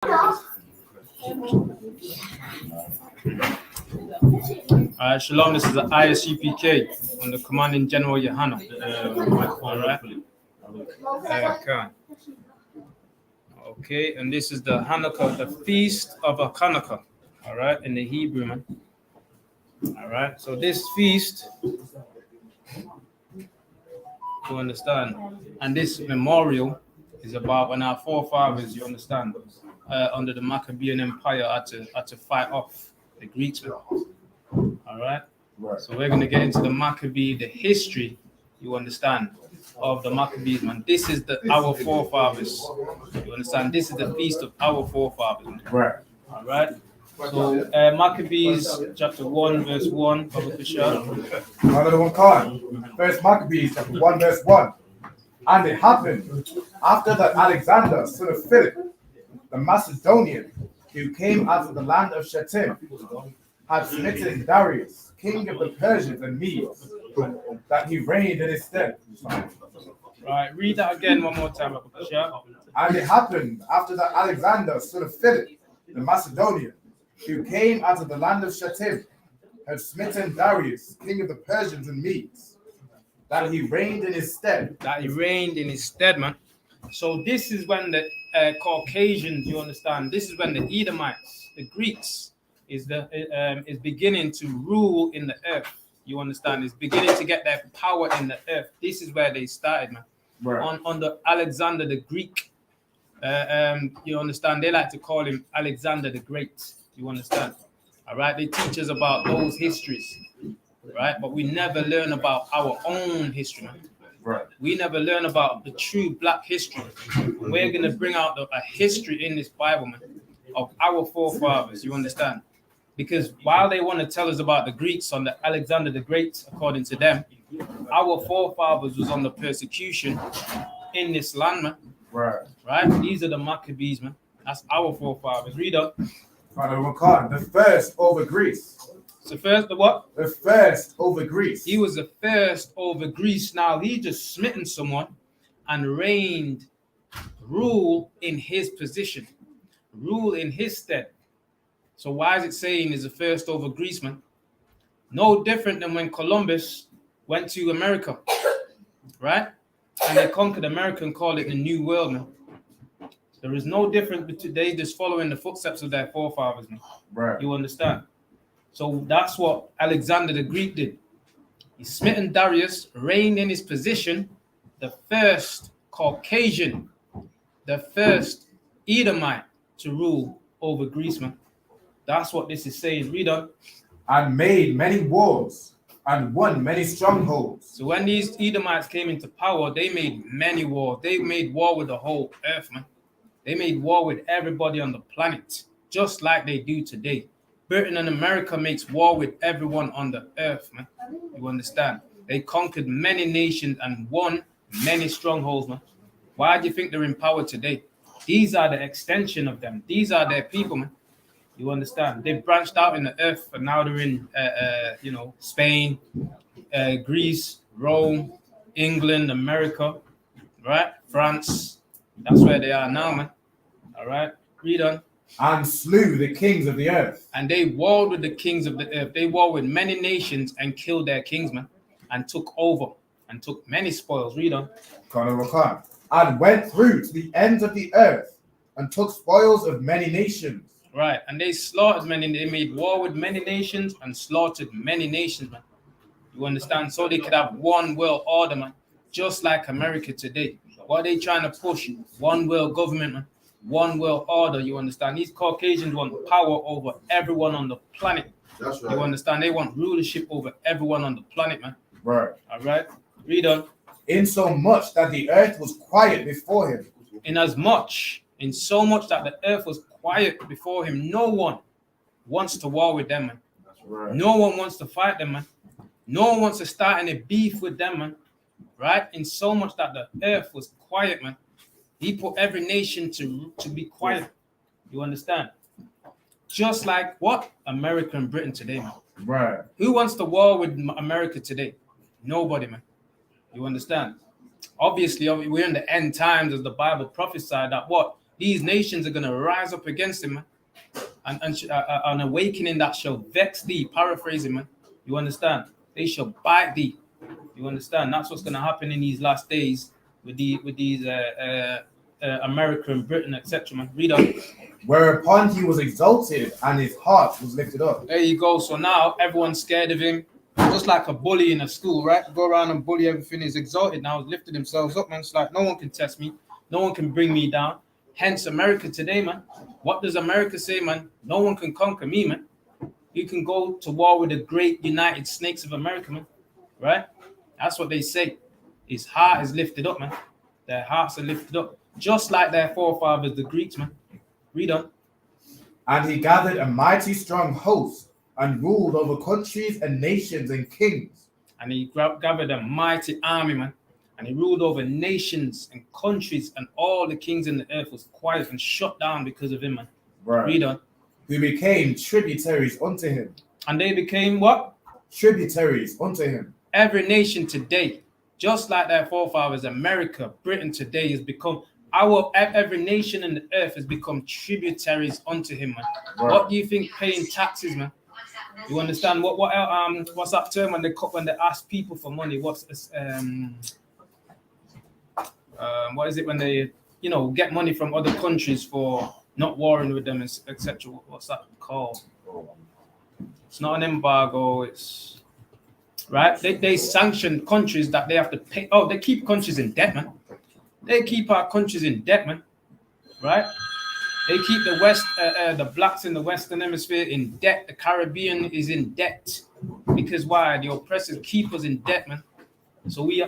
Shalom, this is the ISUPK on the Commanding General Yohana. All right. Okay, and this is the Hanukkah, the Feast of HACHAANAKAH. All right, in the Hebrew, man. All right, so this feast, you understand, and this memorial is about when our forefathers, you understand, under the Maccabean Empire had to fight off the Greeks. All right. So we're going to get into the Maccabee, the history, you understand, of the Maccabees, man. This is our forefathers. You understand? This is the feast of our forefathers. Man. Right. All right. So Maccabees chapter 1 verse 1, Baba Kushal. First Maccabees chapter 1 verse 1. And it happened after that Alexander, son of Philip, the Macedonian, who came out of the land of Shittim, had smitten Darius, king of the Persians and Medes, that he reigned in his stead. Right, read that again one more time, Baba Kushal. And it happened after that Alexander, son of Philip, the Macedonian, who came out of the land of Shittim, had smitten Darius, king of the Persians and Medes, that he reigned in his stead. That he reigned in his stead, man. So this is when the Caucasians, you understand, this is when the Edomites, the Greeks, is beginning to rule in the earth. You understand? Is beginning to get their power in the earth. This is where they started, man. Right. Under Alexander the Greek. You understand? They like to call him Alexander the Great. You understand? All right. They teach us about those histories, right? But we never learn about our own history, man. Right. We never learn about the true black history. We're gonna bring out a history in this Bible, man, of our forefathers. You understand? Because while they want to tell us about the Greeks under Alexander the Great, according to them, our forefathers was under persecution in this land, man. Right. Right? These are the Maccabees, man. That's our forefathers. Read up. The first over Greece. So first, the what? The first over Greece. He was the first over Greece. Now he just smitten someone and reigned, rule in his position, rule in his stead. So why is it saying is the first over Greece, man? No different than when Columbus went to America, right? And they conquered America and called it the New World, man. There is no difference between they just following the footsteps of their forefathers, man. Right. You understand? So that's what Alexander the Greek did. He smitten Darius, reigned in his position, the first Caucasian, the first Edomite to rule over Greece, man. That's what this is saying. Read on. And made many wars and won many strongholds. So when these Edomites came into power, they made many wars. They made war with the whole earth, man. They made war with everybody on the planet, just like they do today. Britain and America makes war with everyone on the earth, man. You understand? They conquered many nations and won many strongholds, man. Why do you think they're in power today? These are the extension of them. These are their people, man. You understand? They branched out in the earth, and now they're in, Spain, Greece, Rome, England, America, right? France. That's where they are now, man. All right? Read on. And slew the kings of the earth. And they warred with the kings of the earth. They warred with many nations and killed their kingsmen and took over and took many spoils. Read on. And went through to the ends of the earth and took spoils of many nations. Right. And they slaughtered many. They made war with many nations and slaughtered many nations, man. You understand? So they could have one world order, man. Just like America today. What are they trying to push? One world government, man. One world order, you understand? These Caucasians want power over everyone on the planet. That's right. You understand? They want rulership over everyone on the planet, man. Right. All right. Read on. In so much that the earth was quiet before him. In so much that the earth was quiet before him, no one wants to war with them, man. That's right. No one wants to fight them, man. No one wants to start any beef with them, man. Right? In so much that the earth was quiet, man. He put every nation to be quiet. You understand? Just like what? America and Britain today, man. Right. Who wants to war with America today? Nobody, man. You understand? Obviously, we're in the end times as the Bible prophesied that what? these nations are gonna rise up against him, man. And an awakening that shall vex thee. Paraphrasing, man. You understand? They shall bite thee. You understand? That's what's gonna happen in these last days with these America and Britain, etc. Man, read on. Whereupon he was exalted, and his heart was lifted up. There you go. So now everyone's scared of him, just like a bully in a school, right? Go around and bully everything. He's exalted now, he's lifted himself up, man. It's like no one can test me, no one can bring me down. Hence America today, man. What does America say, man? No one can conquer me, man. You can go to war with the great United Snakes of America, man. Right? That's what they say. His heart is lifted up, man. Their hearts are lifted up, just like their forefathers, the Greeks, man. Read on. And he gathered a mighty strong host, and ruled over countries and nations and kings. And he gathered a mighty army, man. And he ruled over nations and countries, and all the kings in the earth was quiet and shut down because of him, man. Right. Read on. Who became tributaries unto him. And they became what? Tributaries unto him. Every nation today, just like their forefathers, America, Britain today has become every nation in the earth has become tributaries unto him, man. Right. What do you think paying taxes, man? You understand what's that term when they ask people for money? What's this, what is it when they get money from other countries for not warring with them, etc. What's that called? It's not an embargo. It's right. They sanction countries that they have to pay. Oh, they keep countries in debt, man. They keep our countries in debt, man. Right? They keep the blacks in the Western Hemisphere in debt. The Caribbean is in debt because why? The oppressors keep us in debt, man. So we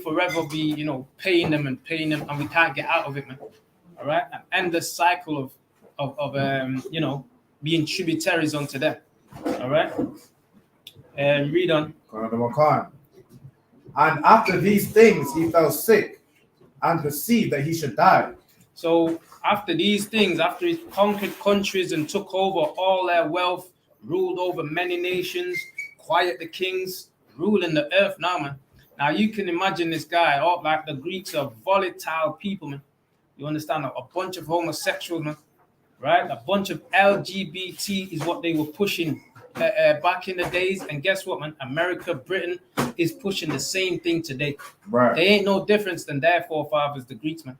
forever be paying them, and we can't get out of it, man. All right, and end the cycle of being tributaries unto them. All right, and read on. And after these things he fell sick, and perceived that he should die. So after these things, after he conquered countries and took over all their wealth, ruled over many nations, quiet the kings, ruling the earth now, man. Now you can imagine this guy, like the Greeks are volatile people, man. You understand? A bunch of homosexuals, man, right? A bunch of LGBT is what they were pushing back in the days. And guess what, man? America, Britain is pushing the same thing today. Right. They ain't no difference than their forefathers, the Greeks, man.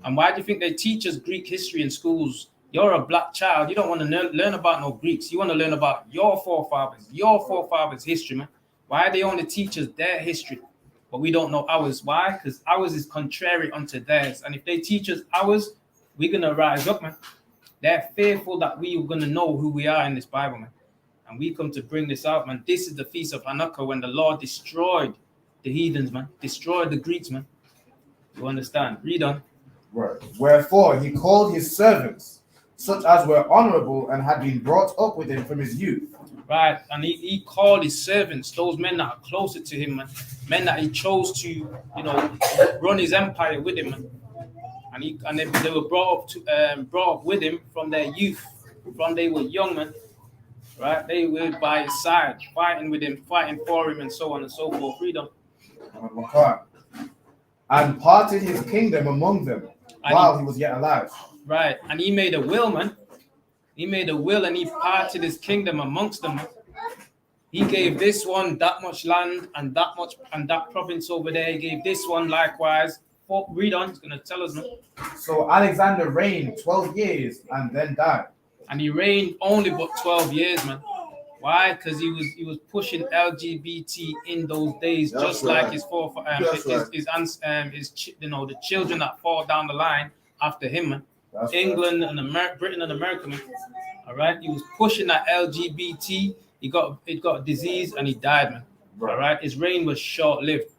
And why do you think they teach us Greek history in schools? You're a black child. You don't want to learn about no Greeks. You want to learn about your forefathers' history, man. Why they only teach us their history, but we don't know ours? Why? Because ours is contrary unto theirs. And if they teach us ours, we're going to rise up, man. They're fearful that we are going to know who we are in this Bible, man. And we come to bring this out, man. This is the Feast of HACHAANAKAH, when the Lord destroyed the heathens, man. Destroyed the Greeks, man. You understand? Read on. Right. Wherefore he called his servants, such as were honorable and had been brought up with him from his youth. Right. And he called his servants, those men that are closer to him, man. Men that he chose to, run his empire with him, man. And they were brought up with him from their youth, from they were young, man. Right? They were by his side, fighting with him, fighting for him, and so on and so forth. Freedom. And parted his kingdom among them while he was yet alive. Right. And he made a will, man. He made a will and he parted his kingdom amongst them. He gave this one that much land and that much and that province over there. He gave this one likewise. Read on. It's going to tell us, man. So Alexander reigned 12 years and then died. And he reigned only but 12 years, man. Why? Because he was pushing LGBT in those days, that's just right. Like his the children that fall down the line after him, man. That's England right. And Britain and America, man. All right, he was pushing that LGBT. It got a disease and he died, man. Right. All right, his reign was short-lived.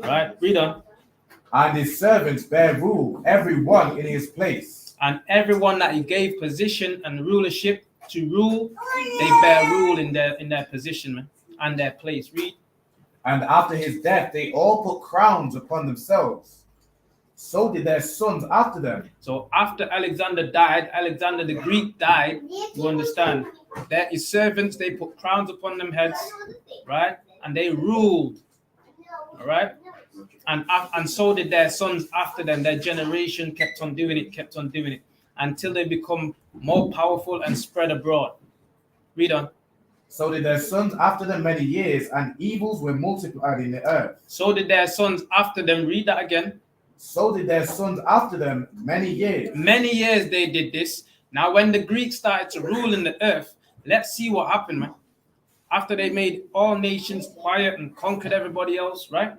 All right, read on. And his servants bear rule, every one in his place. And everyone that he gave position and rulership to rule, they bear rule in their position, man, and their place. Read. And after his death, they all put crowns upon themselves. So did their sons after them. So after Alexander died, Alexander the Greek died. You understand? That his servants, they put crowns upon them heads, right? And they ruled. All right. And so did their sons after them. Their generation kept on doing it, until they become more powerful and spread abroad. Read on. So did their sons after them many years, and evils were multiplied in the earth. So did their sons after them. Read that again. So did their sons after them many years. Many years they did this. Now, when the Greeks started to rule in the earth, let's see what happened, man. After they made all nations quiet and conquered everybody else, right?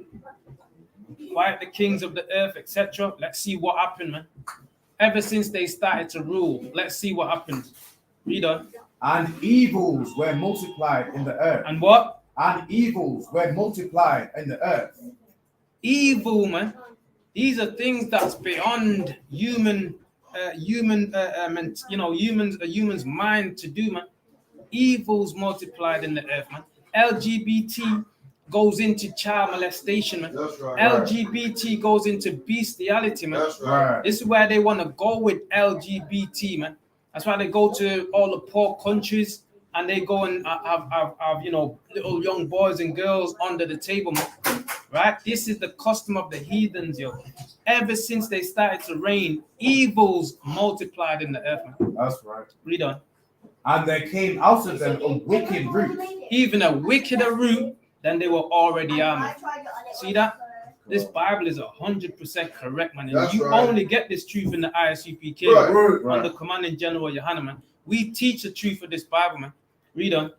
Quiet the kings of the earth, etc. Let's see what happened, man. Ever since they started to rule, let's see what happened. Read on. And evils were multiplied in the earth. And what? And evils were multiplied in the earth. Evil, man. These are things that's beyond human, human's mind to do, man. Evils multiplied in the earth, man. LGBT goes into child molestation, man. That's right. LGBT goes into bestiality, man. That's right. This is where they want to go with LGBT, man. That's why they go to all the poor countries and they go and have little young boys and girls under the table, man. Right? This is the custom of the heathens, yo. Ever since they started to reign, evils multiplied in the earth, man. That's right. Read on. And there came out of them a wicked root. Even a wickeder root than they were already are, man. See that? This Bible is 100% correct, man. And That's you right. only get this truth in the ISUPK, Right. under Commanding General Johanna, man. We teach the truth of this Bible, man. Read on.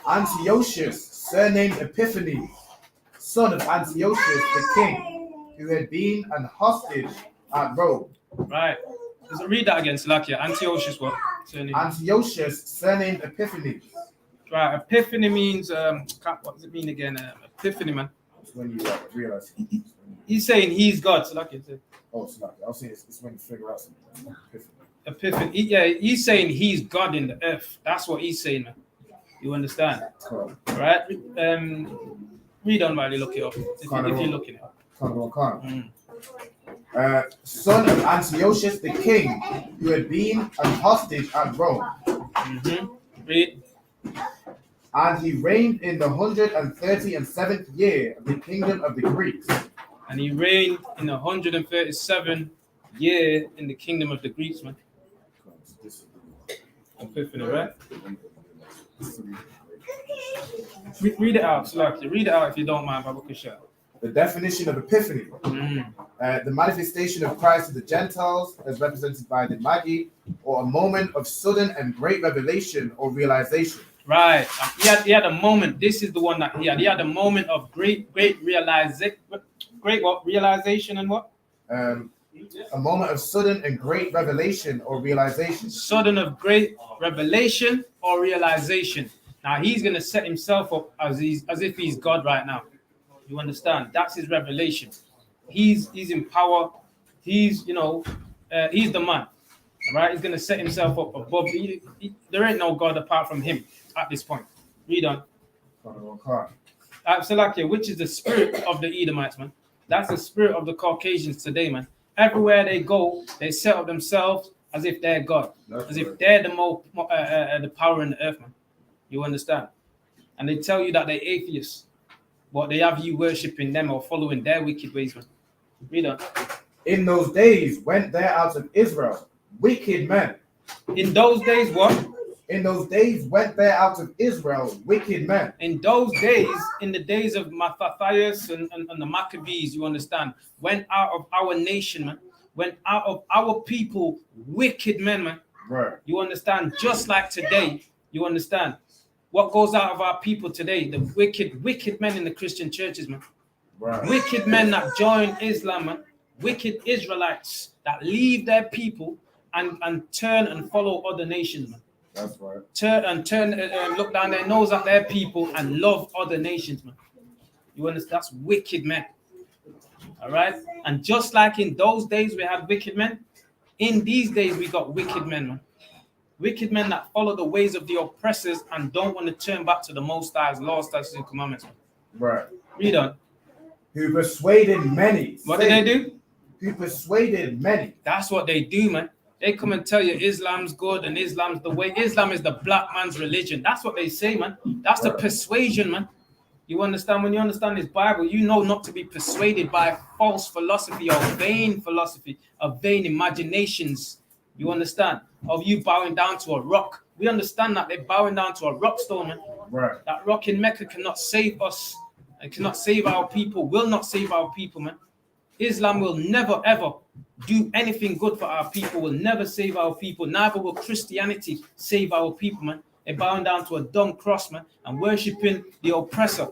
Antiochus, surnamed Epiphanes, son of Antiochus the king, who had been an hostage at Rome. Right. Let's read that again, Salakia. Antiochus, what? Surname. Antiochus, surnamed Epiphanes. Right. Epiphany means, what does it mean again? Epiphany, man. It's when you realize. He's saying he's God, Salakia. Oh, it's not. I'll say it's when you figure out something. Epiphany. Yeah, he's saying he's God in the earth. That's what he's saying, man. You understand? Cool. Right? Read on while you look it up. If you're looking it up. Son of Antiochus the king, who had been an hostage at Rome. Read. And he reigned in the 137th year of the kingdom of the Greeks. And he reigned in the 137th year in the kingdom of the Greeks, man. Epiphany, right? Read it out, Salakia. Read it out if you don't mind, Baba Kusha. The definition of epiphany, the manifestation of Christ to the Gentiles, as represented by the Magi, or a moment of sudden and great revelation or realization. Right. He had a moment. This is the one that he had. He had a moment of great realization. Great what? Realization and what? A moment of sudden and great revelation or realization. Sudden of great revelation or realization. Now he's gonna set himself up as if he's God right now. You understand? That's his revelation. He's in power. He's he's the man. All right. He's gonna set himself up above. There ain't no God apart from him at this point. Read on. Salakia, which is the spirit of the Edomites, man. That's the spirit of the Caucasians today, man. Everywhere they go, they set up themselves as if they're God, if they're the power in the earth, man. You understand? And they tell you that they're atheists, but they have you worshiping them or following their wicked ways, man. Read on. In those days went there out of Israel wicked men. In those days, what? In those days went there out of Israel wicked men. In those days, in the days of Mattathias and the Maccabees, you understand, went out of our nation, man. Went out of our people, wicked men, man. Right. You understand? Just like today, you understand? What goes out of our people today? The wicked men in the Christian churches, man. Right. Wicked men that join Islam, man. Wicked Israelites that leave their people and turn and follow other nations, man. That's right. Turn, look down their nose at their people and love other nations, man. You understand? That's wicked men. All right? And just like in those days we had wicked men, in these days we got wicked men, man. Wicked men that follow the ways of the oppressors and don't want to turn back to the Most High's laws, statutes, and commandments, man. Right. Read on. Who persuaded many. What did they do? Who persuaded many. That's what they do, man. They come and tell you Islam's good and Islam's the way. Islam is the black man's religion. That's what they say, man. That's the persuasion, man. You understand? When you understand this Bible, you know not to be persuaded by false philosophy or vain philosophy, or vain imaginations. You understand? Of you bowing down to a rock. We understand that they're bowing down to a rock stone, man. Right. That rock in Mecca cannot save us. It cannot save our people, will not save our people, man. Islam will never ever do anything good for our people, will never save our people. Neither will Christianity save our people, man. They're bowing down to a dumb cross, man, and worshipping the oppressor,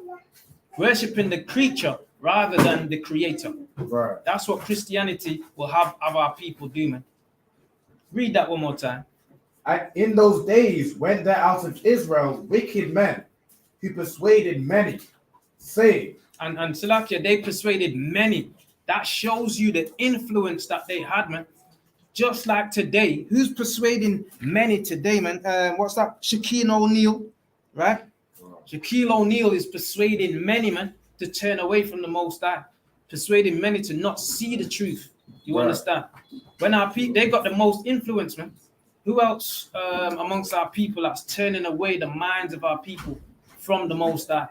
worshipping the creature rather than the creator. Right. That's what Christianity will have our people do, man. Read that one more time. And in those days went there out of Israel wicked men who persuaded many, saying, and Salakia, they persuaded many. That shows you the influence that they had, man. Just like today, who's persuading many today, man? What's that? Shaquille O'Neal, right? Shaquille O'Neal is persuading many, man, to turn away from the Most High, persuading many to not see the truth. You understand? When our people, they got the most influence, man. Who else amongst our people that's turning away the minds of our people from the Most High?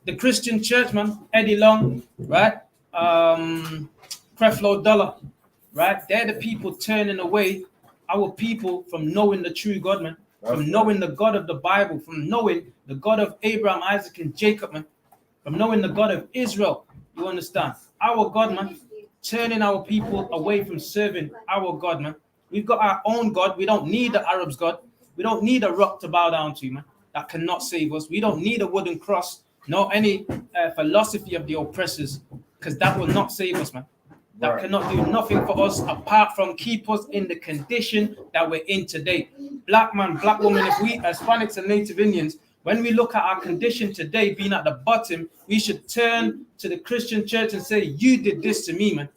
The Christian church, man. Eddie Long, right? Creflo Dollar, right? They're the people turning away our people from knowing the true God, man. From knowing the God of the Bible, from knowing the God of Abraham, Isaac, and Jacob, man. From knowing the God of Israel. You understand? Our God, man. Turning our people away from serving our God, man. We've got our own God. We don't need the Arabs' God. We don't need a rock to bow down to, man. That cannot save us. We don't need a wooden cross, nor any philosophy of the oppressors, because that will not save us, man. That cannot do nothing for us apart from keep us in the condition that we're in today. Black man, black woman, if we, Hispanics and Native Indians, when we look at our condition today being at the bottom, we should turn to the Christian church and say, you did this to me, man.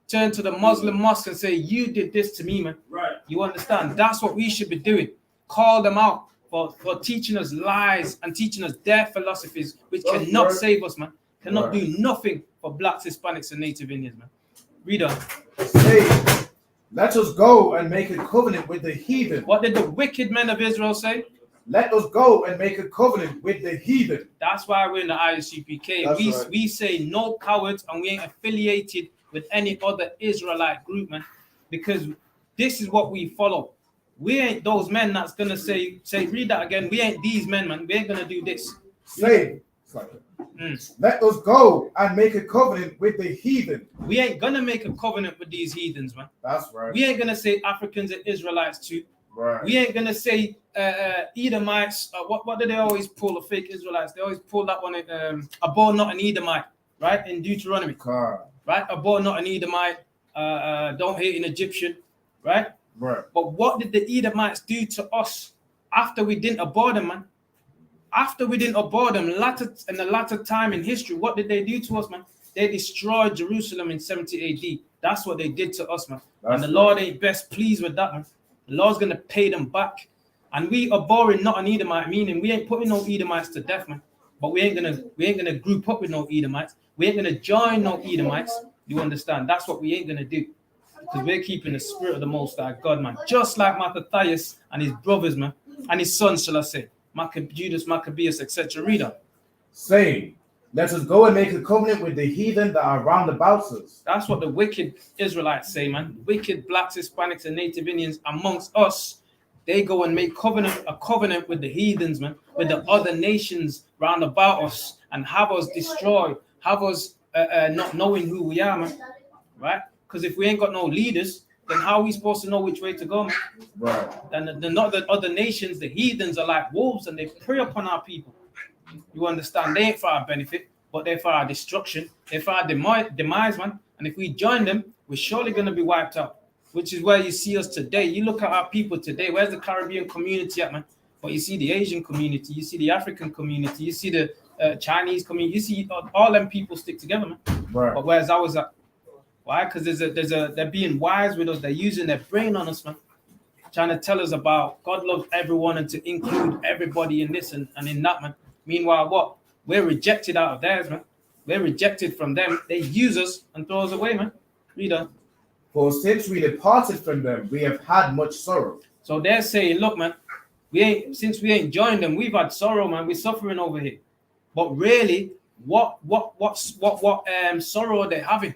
Turn to the Muslim mosque and say, you did this to me, man. Right. You understand? That's what we should be doing. Call them out for teaching us lies and teaching us their philosophies, which cannot save us, man. Cannot do nothing for blacks, Hispanics, and Native Indians, man. Read on. Say, let us go and make a covenant with the heathen. What did the wicked men of Israel say? Let us go and make a covenant with the heathen. That's why we're in the ISUPK. We say no cowards, and we ain't affiliated with any other Israelite group, man. Because this is what we follow. We ain't those men that's gonna say, read that again. We ain't these men, man. We ain't gonna do this. Say, let us go and make a covenant with the heathen. We ain't gonna make a covenant with these heathens, man. That's right. We ain't gonna say Africans and Israelites too. Right. We ain't gonna say Edomites. What do they always pull? The fake Israelites. They always pull that one. Abhor not an Edomite, right? In Deuteronomy, right? Abhor not an Edomite. Don't hate an Egyptian, right? Right. But what did the Edomites do to us after we didn't abhor them, man? After we didn't abhor them, in the latter time in history, what did they do to us, man? They destroyed Jerusalem in 70 AD. That's what they did to us, man. And the Lord ain't best pleased with that, man. The Lord's gonna pay them back. And we are abhorring not an Edomite, meaning we ain't putting no Edomites to death, man. But we ain't gonna group up with no Edomites. We ain't gonna join no Edomites. You understand? That's what we ain't gonna do. Because we're keeping the spirit of the Most High God, man. Just like Mattathias and his brothers, man, and his sons, shall I say, Judas, Maccabeus, etc. Read on. Saying, let us go and make a covenant with the heathen that are round about us. That's what the wicked Israelites say, man. Wicked blacks, Hispanics, and Native Indians amongst us, they go and make a covenant with the heathens, man, with the other nations round about us, and have us destroyed, have us not knowing who we are, man. Right? Because if we ain't got no leaders, then how are we supposed to know which way to go, man? Right. Then the other nations, the heathens, are like wolves, and they prey upon our people. You understand? They ain't for our benefit, but they're for our destruction. They're for our demise, man. And if we join them, we're surely going to be wiped out, which is where you see us today. You look at our people today. Where's the Caribbean community at, man? But you see the Asian community, you see the African community, you see the Chinese community, you see all them people stick together, man. Right. But where's ours at? Why? Because they're being wise with us. They're using their brain on us, man. Trying to tell us about God loves everyone and to include everybody in this and in that, man. Meanwhile, what? We're rejected out of theirs, man. We're rejected from them. They use us and throw us away, man. Read on. For since we departed from them, we have had much sorrow. So they're saying, look, man, since we ain't joined them, we've had sorrow, man. We're suffering over here. But really, what sorrow are they having?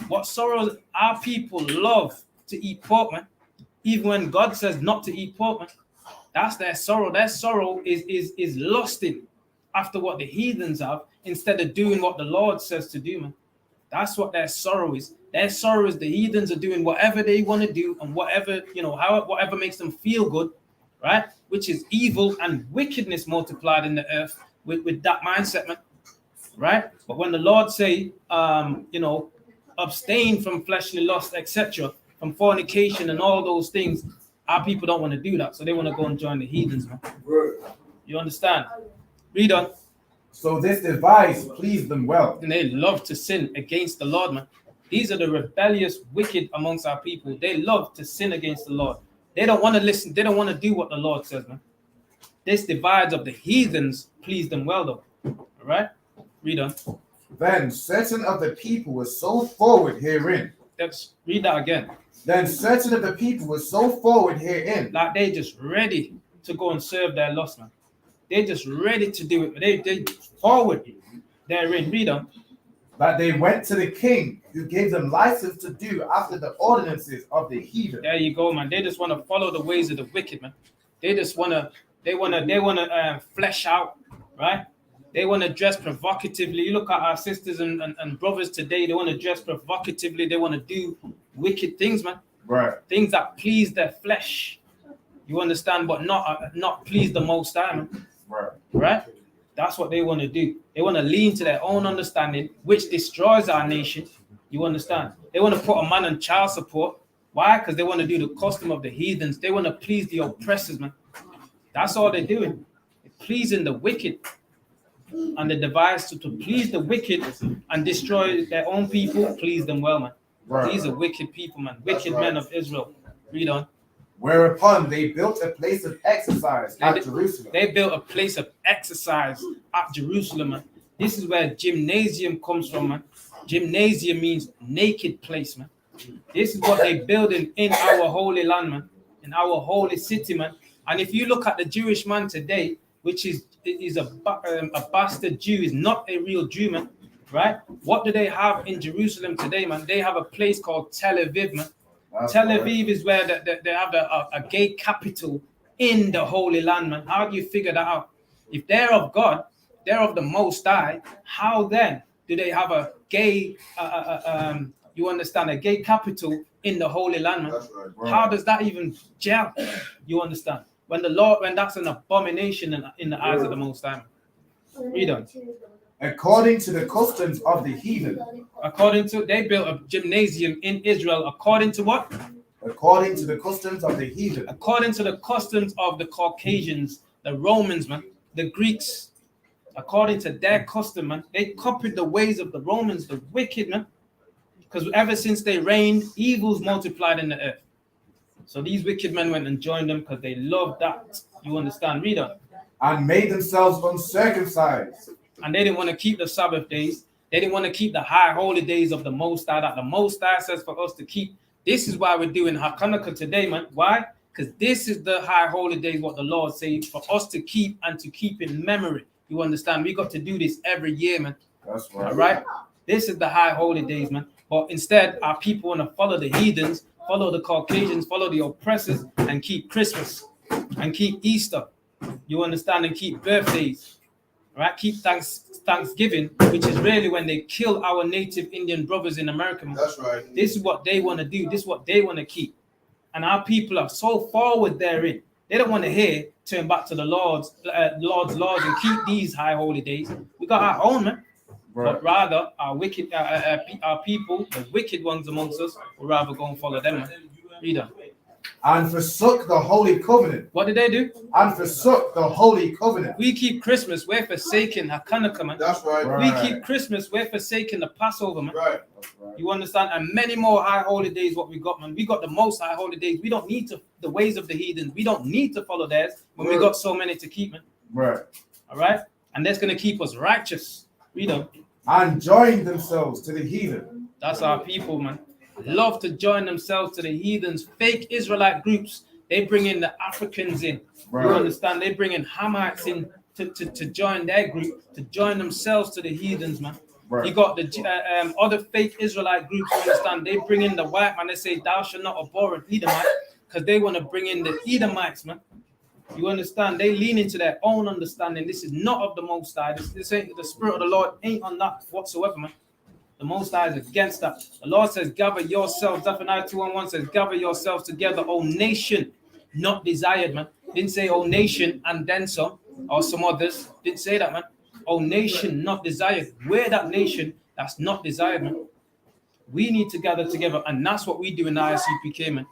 What sorrow? Our people love to eat pork, man. Even when God says not to eat pork, man. That's their sorrow. Their sorrow is lusting after what the heathens have instead of doing what the Lord says to do, man. That's what their sorrow is. Their sorrow is the heathens are doing whatever they want to do and whatever, whatever makes them feel good, right? Which is evil and wickedness multiplied in the earth with that mindset, man. Right? But when the Lord say, abstain from fleshly lust, etc., from fornication and all those things, our people don't want to do that. So they want to go and join the heathens, man. You understand? Read on. So this device pleased them well. And they love to sin against the Lord, man. These are the rebellious wicked amongst our people. They love to sin against the Lord. They don't want to listen. They don't want to do what the Lord says, man. This divides of the heathens pleased them well, though. All right? Read on. Then certain of the people were so forward herein. Let's read that again. Then certain of the people were so forward herein. Like they just ready to go and serve their lust, man. They just ready to do it. They forward therein. Read on. That they went to the king who gave them license to do after the ordinances of the heathen. There you go, man. They just want to follow the ways of the wicked, man. They just want to flesh out, right? They want to dress provocatively. You look at our sisters and brothers today, they want to dress provocatively. They want to do wicked things, man. Right. Things that please their flesh. You understand, but not please the Most High, man. Right. Right? That's what they want to do. They want to lean to their own understanding, which destroys our nation. You understand? They want to put a man on child support. Why? Because they want to do the custom of the heathens. They want to please the oppressors, man. That's all they're doing. They're pleasing the wicked. And the device to please the wicked and destroy their own people, please them well, man. Right. These are wicked people, man. Wicked men of Israel. Read on. Whereupon they built a place of exercise at Jerusalem. They built a place of exercise at Jerusalem, man. This is where gymnasium comes from, man. Gymnasium means naked place, man. This is what they building in our holy land, man. In our holy city, man. And if you look at the Jewish man today, which is a bastard Jew, is not a real Jew, man. Right? What do they have in Jerusalem today, man? They have a place called Tel Aviv, man. Tel Aviv is where they have a gay capital in the Holy Land, man. How do you figure that out? If they're of God, they're of the Most High, how then do they have a gay, you understand, a gay capital in the Holy Land, man? That's right. How does that even gel? You understand? When that's an abomination in the eyes of the Most High. Read on. According to the customs of the heathen. They built a gymnasium in Israel. According to what? According to the customs of the heathen. According to the customs of the Caucasians, the Romans, man, the Greeks. According to their custom, man, they copied the ways of the Romans, the wicked, man. Because ever since they reigned, evils multiplied in the earth. So these wicked men went and joined them because they loved that. You understand? Read on. And made themselves uncircumcised. And they didn't want to keep the Sabbath days. They didn't want to keep the high holy days of the Most High that the Most High says for us to keep. This is why we're doing HACHAANAKAH today, man. Why? Because this is the high holy days, what the Lord says for us to keep and to keep in memory. You understand? We got to do this every year, man. That's right. All right? This is the high holy days, man. But instead, our people want to follow the heathens, follow the Caucasians, follow the oppressors, and keep Christmas and keep Easter. You understand? And keep birthdays. Right, keep Thanksgiving, which is really when they kill our native Indian brothers in America. That's right. This is what they want to do. This is what they want to keep. And our people are so forward therein. They don't want to hear turn back to the Lord's laws and keep these high holy days. We got our own, man. Right. But rather, our wicked, our people, the wicked ones amongst us, will rather go and follow them, man. Read on. And forsook the holy covenant. What did they do? And forsook the holy covenant. We keep Christmas, we're forsaking HACHAANAKAH, man. That's right. We keep Christmas, we're forsaking the Passover, man. Right. You understand? And many more high holy days what we got, man. We got the most high holy days. We don't need the ways of the heathens. We don't need to follow theirs when we got so many to keep, man. Right. All right? And that's going to keep us righteous. Read on. And join themselves to the heathen. That's our people, man. Love to join themselves to the heathens, fake Israelite groups. They bring in the Africans in. Right. You understand? They bring in Hamites in to join their group, to join themselves to the heathens, man. Right. You got the other fake Israelite groups, you understand? They bring in the white man, they say, thou shalt not abhor an Edomite, because they want to bring in the Edomites, man. You understand? They lean into their own understanding. This is not of the Most High. This ain't the Spirit of the Lord ain't on that whatsoever, man. The Most High is against that. The Lord says, gather yourselves. Zephaniah 2:1 says, gather yourselves together, O nation, not desired, man. Didn't say, O nation, and then some, or some others. Didn't say that, man. O nation, not desired. We're that nation that's not desired, man. We need to gather together, and that's what we do in the ISUPK, man.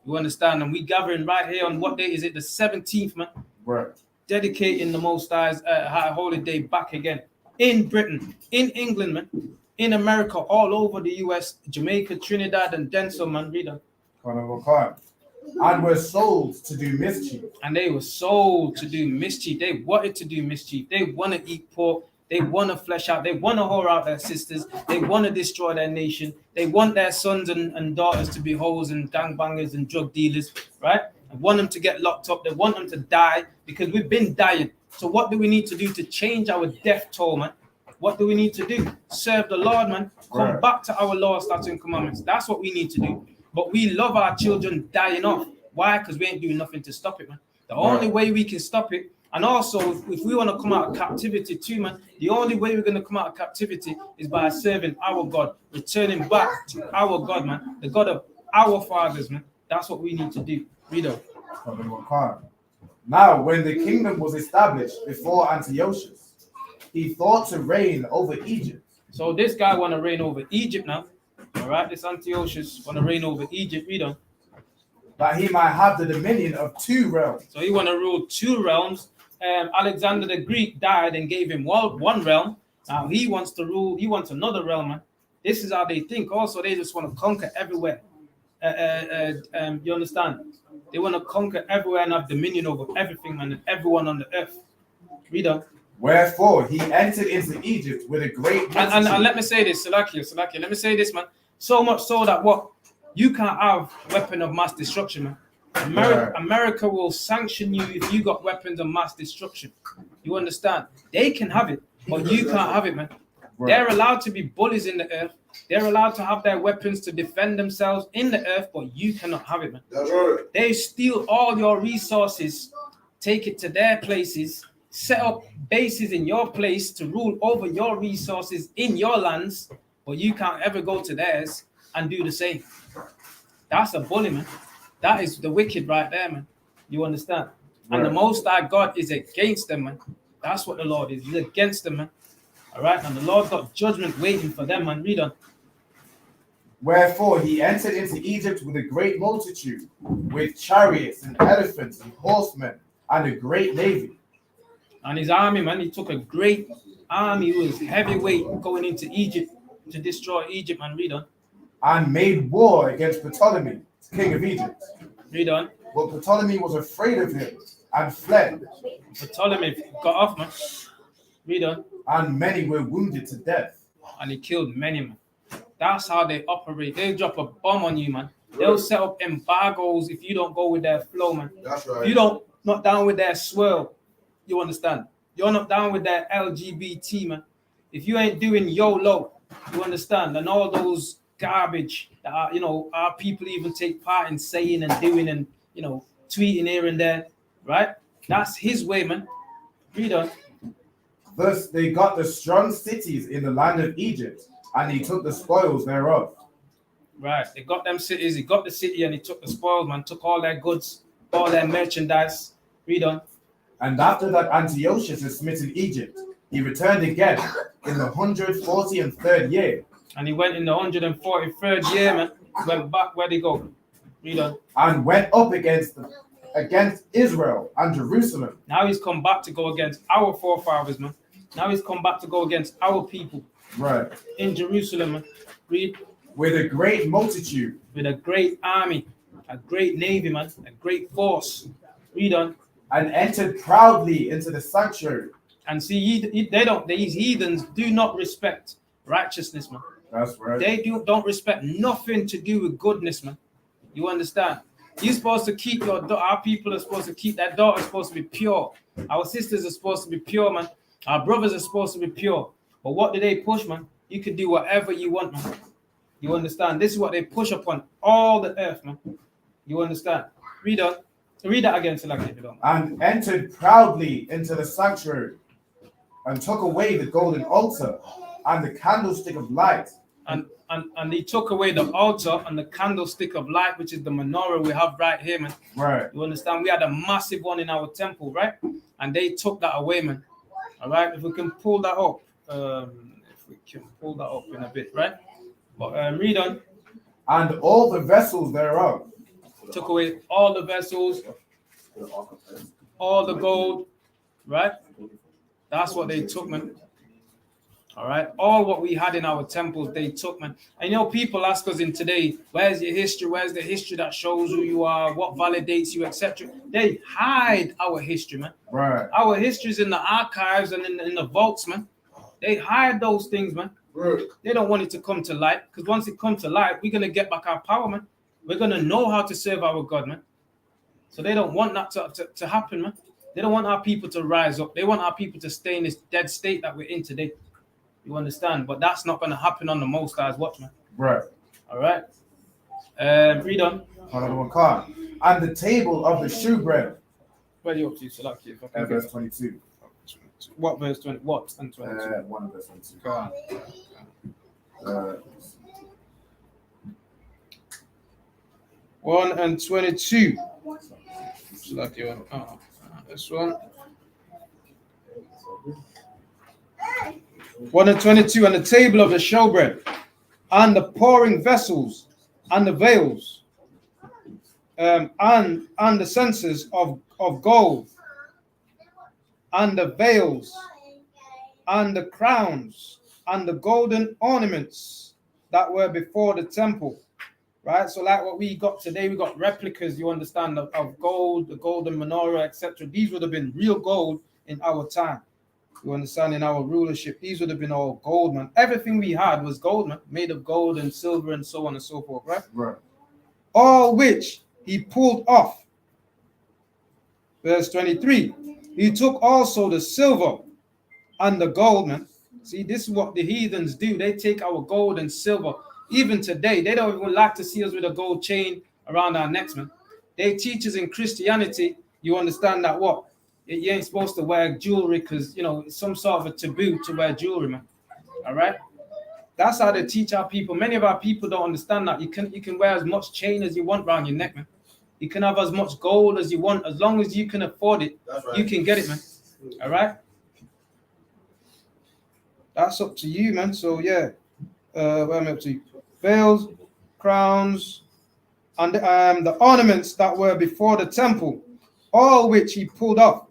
You understand? And we gathering right here on what day is it? The 17th, man. Right. Dedicating the Most High's high holy day back again in Britain, in England, man, in America, all over the US, Jamaica, Trinidad, and then some, man. Read on. And were sold to do mischief. And they were sold to do mischief. They wanted to do mischief. They want to eat pork. They want to flesh out. They want to whore out their sisters. They want to destroy their nation. They want their sons and daughters to be hoes and gangbangers and drug dealers, right? They want them to get locked up. They want them to die because we've been dying. So what do we need to do to change our death toll, man? What do we need to do? Serve the Lord, man. Come back to our law, statutes, and commandments. That's what we need to do. But we love our children dying off. Why? Because we ain't doing nothing to stop it, man. The only way we can stop it, and also if we want to come out of captivity too, man, the only way we're going to come out of captivity is by serving our God, returning back to our God, man, the God of our fathers, man. That's what we need to do. Read on. Now, when the kingdom was established before Antiochus, he thought to reign over Egypt. So this guy want to reign over Egypt now. All right, this Antiochus want to reign over Egypt. Read on. That he might have the dominion of 2 realms. So he want to rule 2 realms. Alexander the Greek died and gave him one realm. Now he wants to rule. He wants another realm, man. This is how they think. Also, they just want to conquer everywhere. You understand? They want to conquer everywhere and have dominion over everything, man, and everyone on the earth. Read on. Wherefore he entered into Egypt with a great and let me say this, Salakia, let me say this, man. So much so that what? You can't have weapon of mass destruction, man. America will sanction you if you got weapons of mass destruction. You understand? They can have it, but you can't have it, man. They're allowed to be bullies in the earth. They're allowed to have their weapons to defend themselves in the earth, but you cannot have it, man. That's right. They steal all your resources, take it to their places, set up bases in your place to rule over your resources in your lands, but you can't ever go to theirs and do the same. That's a bully, man. That is the wicked right there, man. You understand? And the Most High God is against them, man. That's what the Lord is. He's against them, man. All right? And the Lord got judgment waiting for them, man. Read on. Wherefore he entered into Egypt with a great multitude, with chariots and elephants and horsemen, and a great navy. And his army, man, he took a great army who was heavyweight going into Egypt to destroy Egypt, man. Read on. And made war against Ptolemy, king of Egypt. Read on. But Ptolemy was afraid of him and fled. Ptolemy got off, man. Read on. And many were wounded to death. And he killed many, man. That's how they operate. They'll drop a bomb on you, man. They'll set up embargoes if you don't go with their flow, man. That's right. If you don't not down with their swirl, you understand? You're not down with their LGBT, man. If you ain't doing YOLO, you understand? And all those garbage that are, our people even take part in saying and doing and, tweeting here and there, right? That's his way, man. Read on. Thus they got the strong cities in the land of Egypt, and he took the spoils thereof. Right, they got them cities, he got the city and he took the spoils, man, took all their goods, all their merchandise. Read on. And after that Antiochus had smitten Egypt, he returned again in the 143rd year. And he went in the 143rd year, man. Went back, where'd he go? Read on. And went up against Israel and Jerusalem. Now he's come back to go against our forefathers, man. Now he's come back to go against our people. Right. In Jerusalem, man. Read. With a great multitude. With a great army, a great navy, man, a great force. Read on. And entered proudly into the sanctuary. And see, these heathens do not respect righteousness, man. That's right. They don't respect nothing to do with goodness, man. You understand? You're supposed to keep our people are supposed to keep that daughter supposed to be pure. Our sisters are supposed to be pure, man. Our brothers are supposed to be pure. But what do they push, man? You can do whatever you want, man. You understand? This is what they push upon all the earth, man. You understand? Read on. Read that again, Salaki, if you don't. And entered proudly into the sanctuary, and took away the golden altar and the candlestick of light. And he took away the altar and the candlestick of light, which is the menorah we have right here, man. Right. You understand? We had a massive one in our temple, right? And they took that away, man. All right. If we can pull that up, in a bit, right? But read on. And all the vessels thereof. Took away all the vessels, all the gold, right? That's what they took, man. All right, all what we had in our temples, they took, man. And you know, people ask us in today, where's your history? Where's the history that shows who you are, what validates you, etc.? They hide our history, man. Right. Our history is in the archives and in the vaults, man. They hide those things, man. Right. They don't want it to come to light, because once it comes to light, we're gonna get back our power, man. We're gonna know how to serve our God, man. So they don't want that to happen, man. They don't want our people to rise up. They want our people to stay in this dead state that we're in today. You understand? But that's not going to happen on the Most High's watch, man. Right. All right. Read on. And the table of the shewbread. Where are you up to, Salaki? Verse 22. What verse 20? What and 22? 1 verse 22. Go on. 1 and 22. Salaki one. This one. 1 and 22, and the table of the showbread, and the pouring vessels, and the veils, and the censers of gold, and the veils, and the crowns, and the golden ornaments that were before the temple. Right? So like what we got today, we got replicas, you understand, of gold, the golden menorah, etc. These would have been real gold in our time. You understand, in our rulership, these would have been all gold, man. Everything we had was gold, man, made of gold and silver and so on and so forth, right? Right. All which he pulled off. Verse 23. He took also the silver and the gold, man. See, this is what the heathens do. They take our gold and silver. Even today, they don't even like to see us with a gold chain around our necks, man. They teach us in Christianity, you understand that what? You ain't supposed to wear jewelry because, you know, it's some sort of a taboo to wear jewelry, man. All right? That's how they teach our people. Many of our people don't understand that. You can wear as much chain as you want around your neck, man. You can have as much gold as you want. As long as you can afford it, right, you can get it, man. All right? That's up to you, man. So, yeah. Where am I up to? Veils, crowns, and the ornaments that were before the temple, all which he pulled off.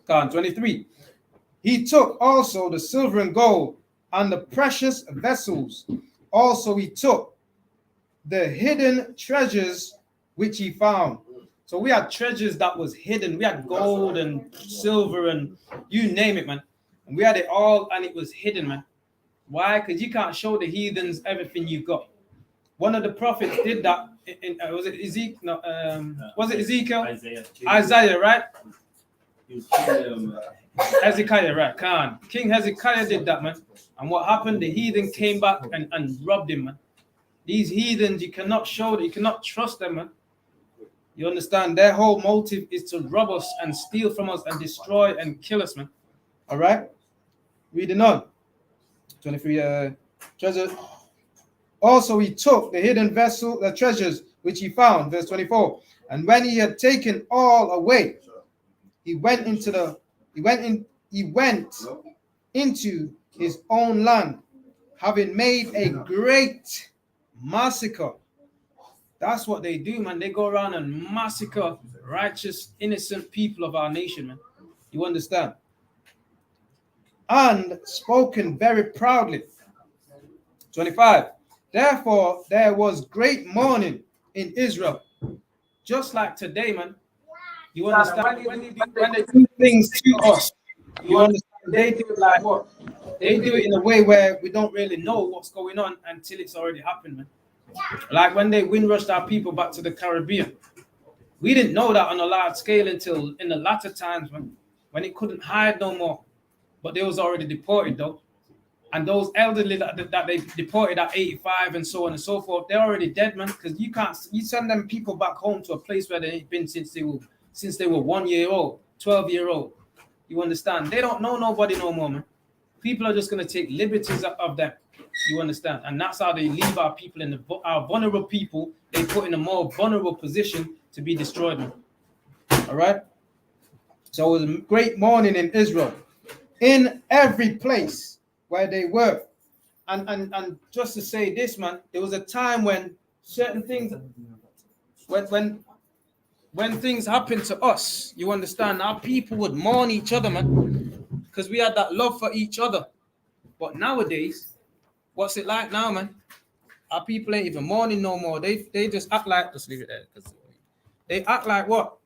23. He took also the silver and gold and the precious vessels. Also he took the hidden treasures which he found. So we had treasures that was hidden. We had gold and silver and you name it, man. And we had it all and it was hidden, man. Why? Because you can't show the heathens everything you got. One of the prophets did that. Was it Ezekiel? No, was it Ezekiel? Isaiah, right? Hezekiah, right? King Hezekiah did that, man. And what happened? The heathen came back and robbed him, man. These heathens, you cannot show that, you cannot trust them, man. You understand? Their whole motive is to rob us and steal from us and destroy and kill us, man. All right? Reading on. 23 treasure. Also he took the hidden vessel, the treasures which he found, verse 24. And when he had taken all away, he went into his own land, having made a great massacre. That's what they do, man. They go around and massacre righteous, innocent people of our nation, man. You understand? And spoken very proudly. 25. Therefore, there was great mourning in Israel. Just like today, man. You understand? When they do things to us, you understand? They do it like what? They do it in a way where we don't really know what's going on until it's already happened, man. Like when they windrushed our people back to the Caribbean. We didn't know that on a large scale until in the latter times, when it couldn't hide no more. But they was already deported though. And those elderly that they deported at 85 and so on and so forth, they're already dead, man. Because you send them people back home to a place where they ain't been since they were 1 year old, 12-year-old. You understand? They don't know nobody no more, man. People are just gonna take liberties of them. You understand? And that's how they leave our people our vulnerable people. They put in a more vulnerable position to be destroyed, man. All right. So it was a great morning in Israel, in every place where they were. And just to say this, man, there was a time when certain things, when things happened to us, you understand, our people would mourn each other, man, because we had that love for each other. But nowadays, what's it like now, man? Our people ain't even mourning no more. They just act like, let's leave it there, because they act like what?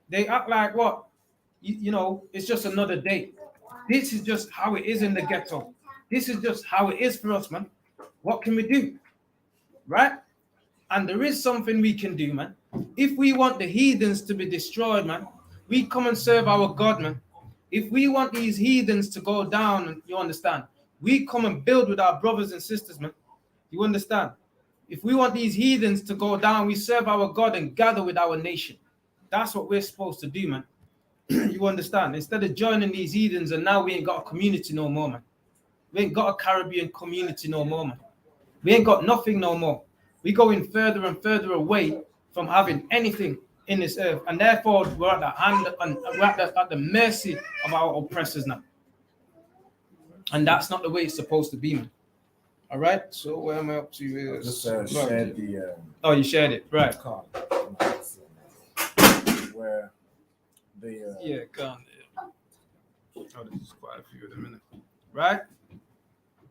They act like what? You know, it's just another day. This is just how it is in the ghetto. This is just how it is for us, man. What can we do? Right? And there is something we can do, man. If we want the heathens to be destroyed, man, we come and serve our God, man. If we want these heathens to go down, you understand, we come and build with our brothers and sisters, man. You understand? If we want these heathens to go down, we serve our God and gather with our nation. That's what we're supposed to do, man. You understand? Instead of joining these heathens, and now we ain't got a community no more, man. We ain't got a Caribbean community no more, man. We ain't got nothing no more. We going further and further away from having anything in this earth, and therefore we're at the hand and we're at the mercy of our oppressors now. And that's not the way it's supposed to be, man. All right. So where am I up to? I just shared the. Oh, you shared it, right? Card. Where the. Yeah, can't. Oh, this is quite a few of them, isn't it? Right.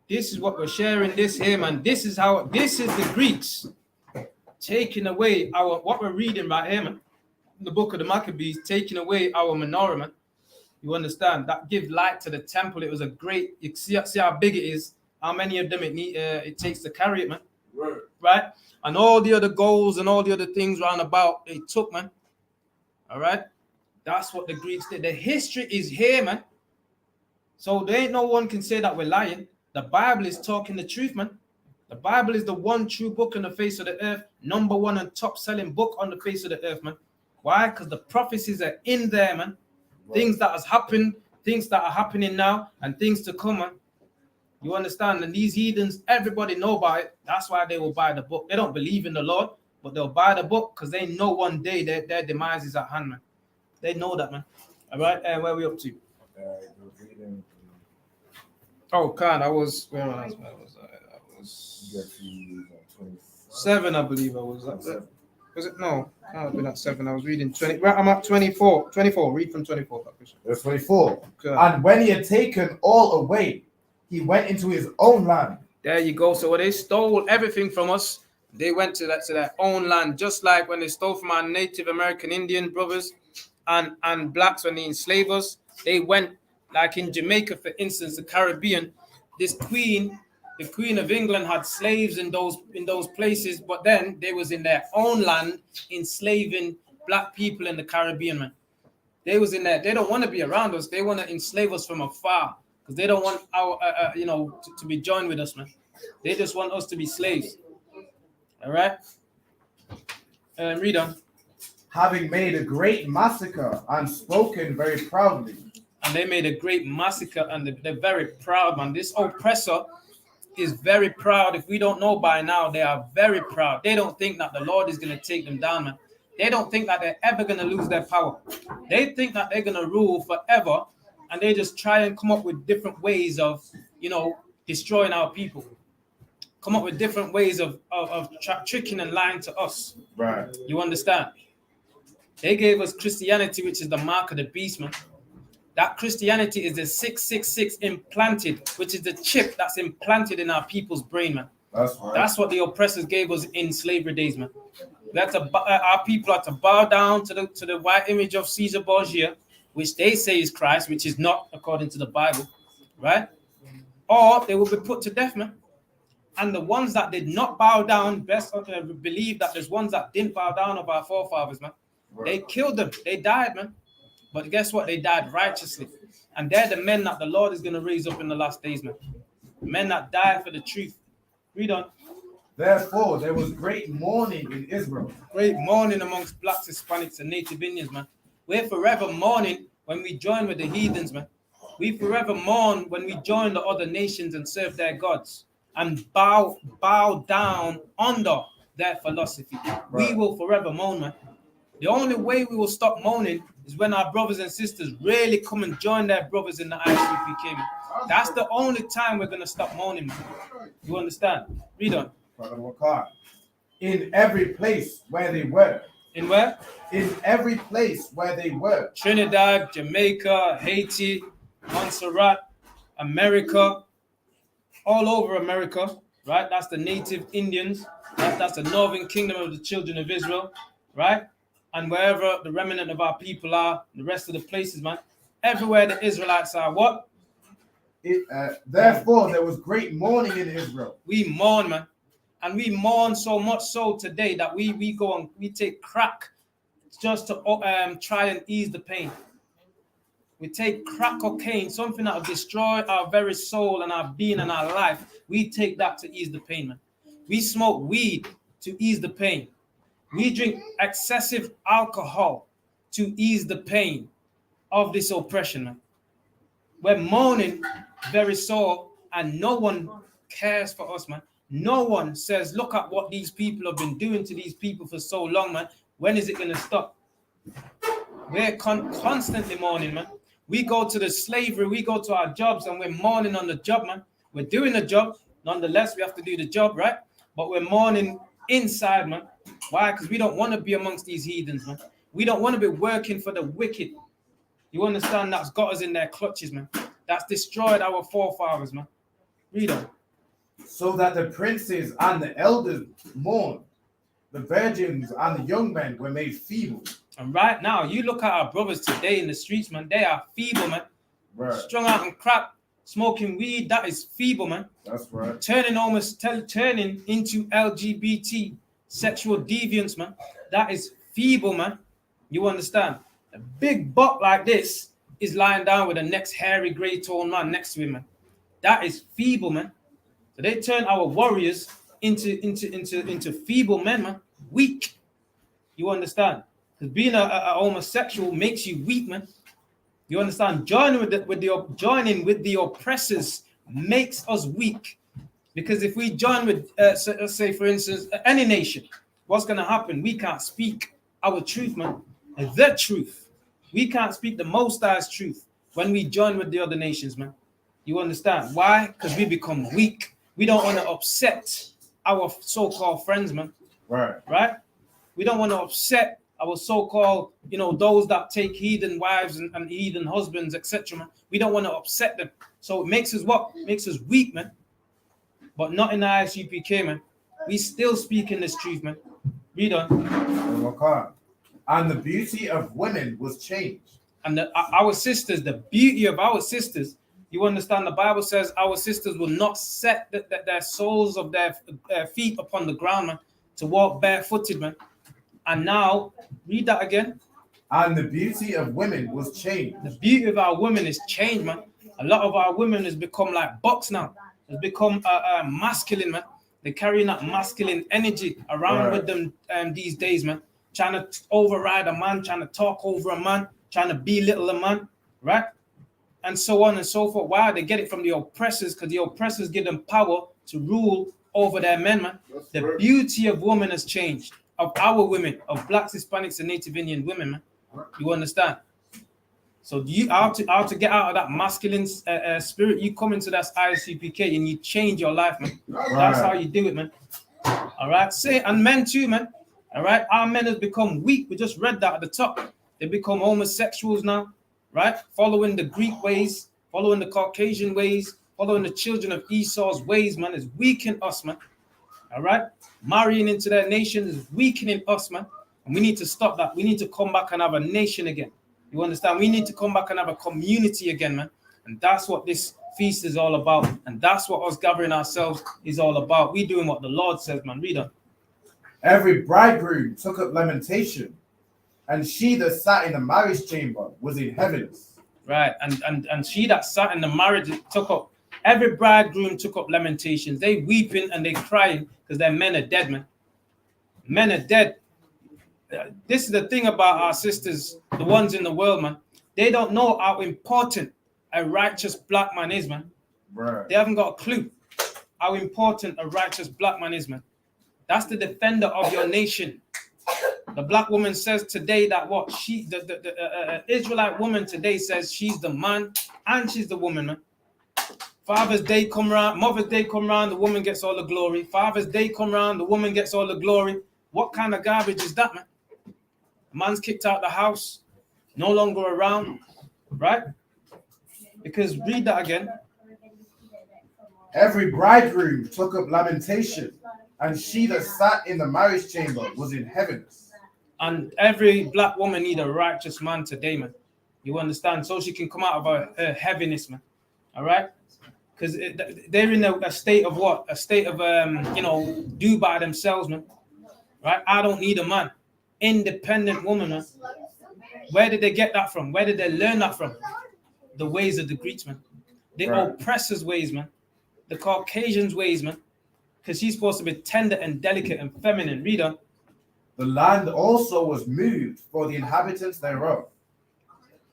This is what we're sharing. This here, man. This is the Greeks taking away what we're reading right here, man. The book of the Maccabees, taking away our menorah, man. You understand? That give light to the temple. It was a great. You see how big it is. How many of them it takes to carry it, man. Right? And all the other goals and all the other things round about, they took, man. All right? That's what the Greeks did. The history is here, man. So there ain't no one can say that we're lying. The Bible is talking the truth, man. The Bible is the one true book on the face of the earth. Number one and top selling book on the face of the earth, man. Why? Because the prophecies are in there, man. Right. Things that has happened, things that are happening now, and things to come, man. You understand? And these heathens, everybody know about it. That's why they will buy the book. They don't believe in the Lord, but they'll buy the book because they know one day their demise is at hand, man. They know that, man. All right, where are we up to? Oh, God, I was. Where was I? I was 7, I believe I was. Was it? No, I can't have been at 7. I was reading 20. Right, I'm at 24. 24. Read from 24. Verse 24. And when he had taken all away, he went into his own land. There you go. So when they stole everything from us, they went to their own land, just like when they stole from our Native American Indian brothers and blacks when they enslaved us. They went, like in Jamaica, for instance, the Caribbean. This queen, the Queen of England, had slaves in those places, but then they was in their own land enslaving black people in the Caribbean, man. They was in there. They don't want to be around us. They want to enslave us from afar. Because they don't want our, to be joined with us, man. They just want us to be slaves. All right? Read on. Having made a great massacre and spoken very proudly. And they made a great massacre and they're very proud, man. This oppressor is very proud. If we don't know by now, they are very proud. They don't think that the Lord is going to take them down, man. They don't think that they're ever going to lose their power. They think that they're going to rule forever. And they just try and come up with different ways of, destroying our people. Come up with different ways of tricking and lying to us. Right. You understand? They gave us Christianity, which is the mark of the beast, man. That Christianity is the 666 implanted, which is the chip that's implanted in our people's brain, man. That's right. That's what the oppressors gave us in slavery days, man. Our people had to bow down to the white image of Caesar Borgia, which they say is Christ, which is not according to the Bible, right? Or they will be put to death, man. And the ones that did not bow down, best believe that there's ones that didn't bow down of our forefathers, man. They killed them. They died, man. But guess what? They died righteously. And they're the men that the Lord is going to raise up in the last days, man. Men that die for the truth. Read on. Therefore, there was great mourning in Israel. Great mourning amongst blacks, Hispanics, and Native Indians, man. We're forever mourning when we join with the heathens, man. We forever mourn when we join the other nations and serve their gods and bow down under their philosophy. Right. We will forever mourn, man. The only way we will stop mourning is when our brothers and sisters really come and join their brothers in the ISUPK. That's the only time we're going to stop mourning, man. You understand? Read on. In every place where they were. In where? In every place where they were. Trinidad, Jamaica, Haiti, Montserrat, America, all over America, right? That's the native Indians. That's the northern kingdom of the children of Israel, right? And wherever the remnant of our people are, the rest of the places, man, everywhere the Israelites are, what? Therefore, there was great mourning in Israel. We mourn, man. And we mourn so much so today that we go and we take crack just to try and ease the pain. We take crack cocaine, something that will destroy our very soul and our being and our life. We take that to ease the pain, man. We smoke weed to ease the pain. We drink excessive alcohol to ease the pain of this oppression, man. We're mourning very sore, and no one cares for us, man. No one says, look at what these people have been doing to these people for so long, man. When is it going to stop? We're constantly mourning, man. We go to the slavery, we go to our jobs, and we're mourning on the job, man. We're doing the job. Nonetheless, we have to do the job, right? But we're mourning inside, man. Why? Because we don't want to be amongst these heathens, man. We don't want to be working for the wicked. You understand? That's got us in their clutches, man. That's destroyed our forefathers, man. Read on. So that the princes and the elders mourned. The virgins and the young men were made feeble. And right now, you look at our brothers today in the streets, man. They are feeble, man. Right. Strung out on crap, smoking weed. That is feeble, man. That's right. Turning into LGBT sexual deviance, man. That is feeble, man. You understand? A big butt like this is lying down with the next hairy grey toned man next to him, man. That is feeble, man. So they turn our warriors into feeble men, man. Weak. You understand? Because being a homosexual makes you weak, man. You understand? Joining with the oppressors makes us weak. Because if we join with, let's say, for instance, any nation, what's going to happen? We can't speak our truth, man. The truth. We can't speak the Most High's truth when we join with the other nations, man. You understand? Why? Because we become weak. We don't want to upset our so-called friends, man. Right. Right? We don't want to upset our so-called, those that take heathen wives and heathen husbands, etc., man. We don't want to upset them. So it makes us what? Makes us weak, man. But not in the ISUPK, man. We still speak in this truth, man. Read on. Okay. And the beauty of women was changed. And our sisters, the beauty of our sisters, you understand, the Bible says our sisters will not set their soles of their feet upon the ground, man, to walk barefooted, man. And now, read that again. And the beauty of women was changed. The beauty of our women is changed, man. A lot of our women has become like bucks now. Has become masculine, man. They're carrying that masculine energy around with them these days, man. Trying to override a man, trying to talk over a man, trying to belittle a man, right? And so on and so forth. Why? They get it from the oppressors, because the oppressors give them power to rule over their men, man. The beauty of women has changed, of our women, of blacks, Hispanics, and Native Indian women, man. You understand? So how to get out of that masculine spirit, you come into that ISUPK and you change your life, man. That's how you do it, man. All right? And men too, man. All right? Our men have become weak. We just read that at the top. They become homosexuals now, right? Following the Greek ways, following the Caucasian ways, following the children of Esau's ways, man, is weakening us, man. All right? Marrying into their nation is weakening us, man. And we need to stop that. We need to come back and have a nation again. You understand? We need to come back and have a community again, man. And that's what this feast is all about. And that's what us gathering ourselves is all about. We doing what the Lord says, man. Read on. Every bridegroom took up lamentation, and she that sat in the marriage chamber was in heaviness. Right. And she that sat in the marriage took up, every bridegroom took up lamentations. They weeping and they crying because their men are dead, man. Men are dead. This is the thing about our sisters, the ones in the world, man. They don't know how important a righteous black man is, man. Right. They haven't got a clue how important a righteous black man is, man. That's the defender of your nation. The black woman says today that what she, the Israelite woman today says she's the man and she's the woman, man. Father's Day come around, Mother's Day come around, the woman gets all the glory. Father's Day come around, the woman gets all the glory. What kind of garbage is that, man? The man's kicked out the house, no longer around, right? Because read that again. Every bridegroom took up lamentation, and she that sat in the marriage chamber was in heaviness. And every black woman need a righteous man today, man. You understand? So she can come out of her heaviness, man. All right? Because they're in a state of what? A state of, do by themselves, man. Right? I don't need a man. Independent woman, man. Where did they get that from? Where did they learn that from? The ways of the Greeks, man. The oppressors' ways, man. The Caucasians' ways, man. Because she's supposed to be tender and delicate and feminine. Read on. The land also was moved for the inhabitants thereof,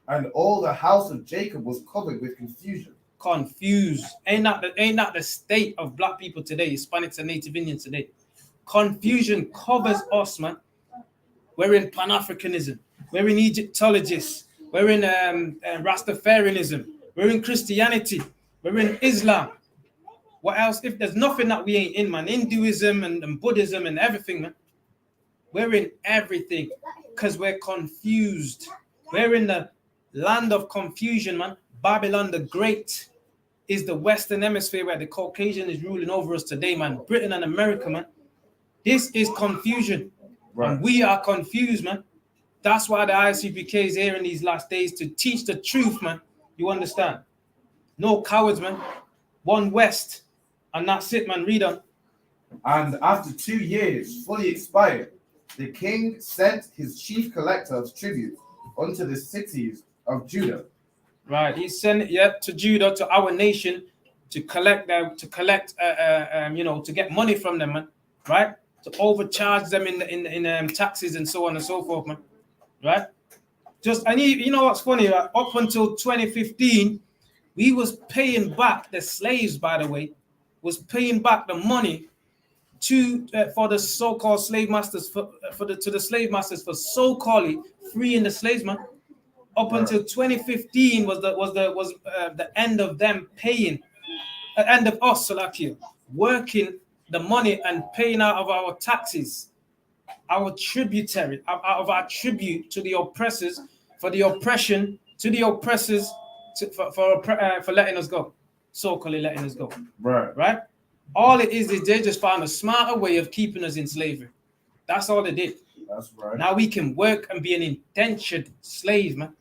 and all the house of Jacob was covered with confusion. Confused. Ain't that the state of black people today, Hispanics and Native Indians today? Confusion covers us, man. We're in Pan-Africanism. We're in Egyptologists. We're in Rastafarianism. We're in Christianity. We're in Islam. What else? If there's nothing that we ain't in, man, Hinduism and Buddhism and everything, man. We're in everything because we're confused. We're in the land of confusion, man. Babylon the Great is the Western Hemisphere where the Caucasian is ruling over us today, man. Britain and America, man. This is confusion. Right. And we are confused, man. That's why the ISUPK is here in these last days to teach the truth, man. You understand? No cowards, man. One West. And that's it, man. Read on. And after 2 years fully expired, the king sent his chief collector of tribute unto the cities of Judah. Right, he sent it to Judah, to our nation, to collect to get money from them, man. Right, to overcharge them in taxes and so on and so forth, man. Right, you know what's funny? Right? Up until 2015, we was paying back the slaves. By the way, was paying back the money for the so-called slave masters to the slave masters for so-called freeing the slaves, man. Up until 2015 was the end of them paying, end of us, Salakia, working the money and paying out of our taxes, our tributary, out of our tribute to the oppressors, for the oppression to the oppressors, for letting us go, so-called letting us go. Right. All it is they just found a smarter way of keeping us in slavery. That's all they did. That's right. Now we can work and be an indentured slave, man.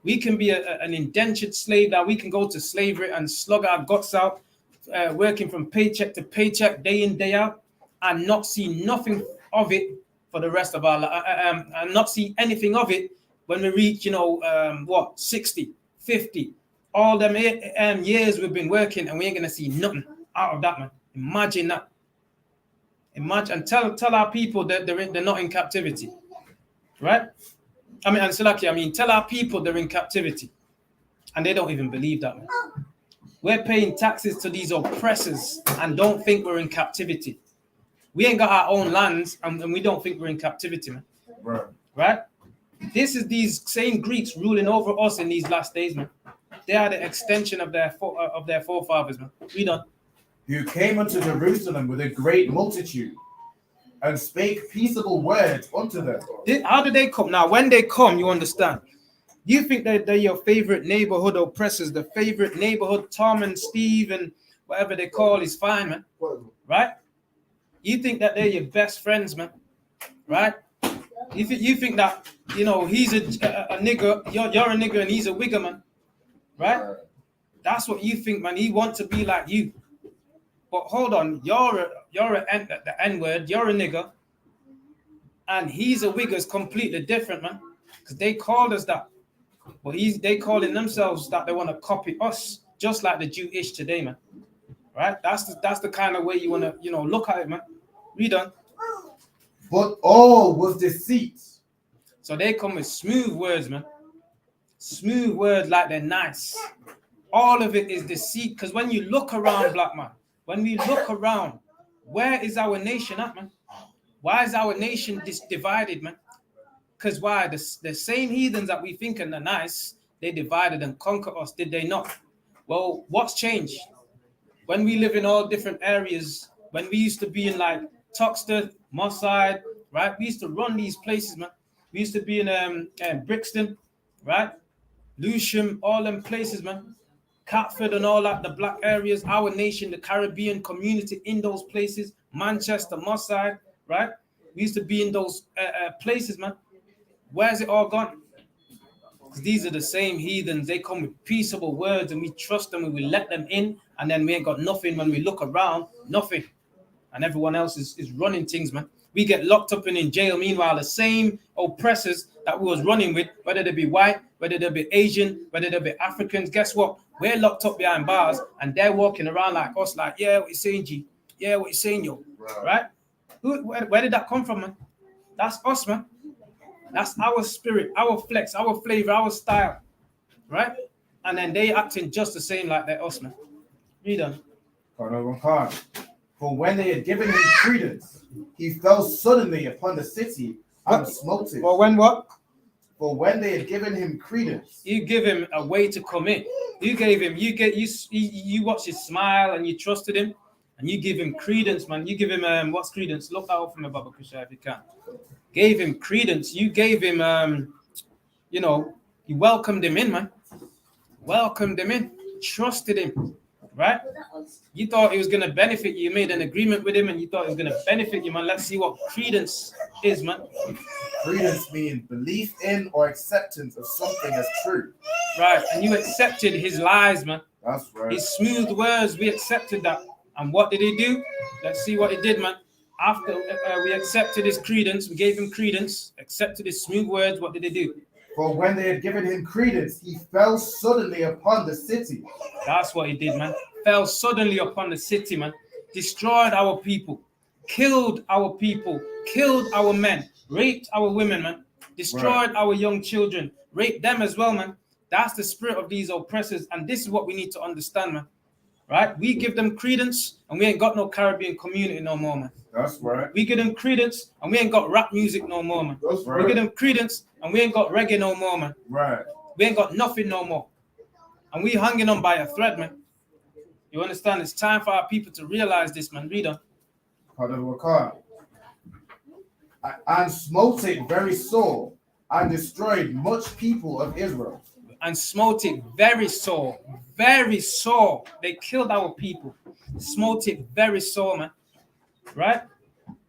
We can be an indentured slave. Now we can go to slavery and slug our guts out, working from paycheck to paycheck, day in, day out, and not see nothing of it for the rest of our life, and not see anything of it when we reach, 60, 50, all them years we've been working, and we ain't gonna see nothing out of that, man. Imagine that. Imagine, and tell our people that they're not in captivity, right? Tell our people they're in captivity, and they don't even believe that, man. We're paying taxes to these oppressors and don't think we're in captivity. We ain't got our own lands, and we don't think we're in captivity, man. Right? This is these same Greeks ruling over us in these last days, man. They are the extension of their forefathers, man. Read on. Who came unto Jerusalem with a great multitude, and spake peaceable words unto them. How do they come? Now, when they come, you understand. You think that they're your favorite neighborhood oppressors, the favorite neighborhood Tom and Steve and whatever they call is fine, man. Right? You think that they're your best friends, man. Right? You think that, he's a nigger, you're a nigger and he's a wigger, man. Right? That's what you think, man. He wants to be like you. But hold on, you're the N word. You're a nigger, and he's a wigger's completely different, man. Because they called us that, but they calling themselves that they want to copy us, just like the Jewish today, man. Right? That's the kind of way you want to look at it, man. Read on. But all was deceit. So they come with smooth words, man. Smooth words like they're nice. All of it is deceit. Because when you look around, black man, when we look around, where is our nation at, man? Why is our nation divided, man? Because why? The same heathens that we think are nice, they divided and conquered us, did they not? Well, what's changed? When we live in all different areas, when we used to be in like Toxteth, Mosside, right? We used to run these places, man. We used to be in Brixton, right? Lewisham, all them places, man. Catford and all that, the black areas, our nation, the Caribbean community in those places, Manchester, Mosside, right? We used to be in those places, man. Where's it all gone? Because these are the same heathens. They come with peaceable words and we trust them and we let them in. And then we ain't got nothing when we look around, nothing. And everyone else is running things, man. We get locked up and in jail. Meanwhile, the same oppressors that we was running with, whether they be white, whether they be Asian, whether they be Africans, guess what? We're locked up behind bars and they're walking around like us, like, yeah, what you saying, G? Yeah, what you saying, yo? Right? Where did that come from, man? That's us, man. That's our spirit, our flex, our flavor, our style, right? And then they acting just the same like they're us, man. Read on. For when they had given him credence, he fell suddenly upon the city and smote it. For when what? For when they had given him credence, you give him a way to come in. You watch his smile and you trusted him, and you give him credence, man. You give him what's credence? Look out for me, Baba Kusha, if you can. Gave him credence. You gave him, you welcomed him in, man. Welcomed him in. Trusted him, right? You thought it was going to benefit you. You made an agreement with him and you thought it was going to benefit you, man. Let's see what credence is, man. Credence means belief in or acceptance of something as true. Right, and you accepted his lies, man. That's right. His smooth words, we accepted that. And what did he do? Let's see what he did, man. After we accepted his credence, we gave him credence, accepted his smooth words, what did he do? For when they had given him credence, he fell suddenly upon the city. That's what he did, man. Fell suddenly upon the city, man. Destroyed our people, killed our people, killed our men, raped our women, man. Destroyed our young children, raped them as well, man. That's the spirit of these oppressors, and this is what we need to understand, man. Right? We give them credence, and we ain't got no Caribbean community no more, man. That's right. We give them credence, and we ain't got rap music no more, man. That's right. We give them credence, and we ain't got reggae no more, man. Right. We ain't got nothing no more. And we hanging on by a thread, man. You understand? It's time for our people to realize this, man. Read on. And smote it very sore, and destroyed much people of Israel. And smote it very sore, very sore. They killed our people. Smote it very sore, man. Right?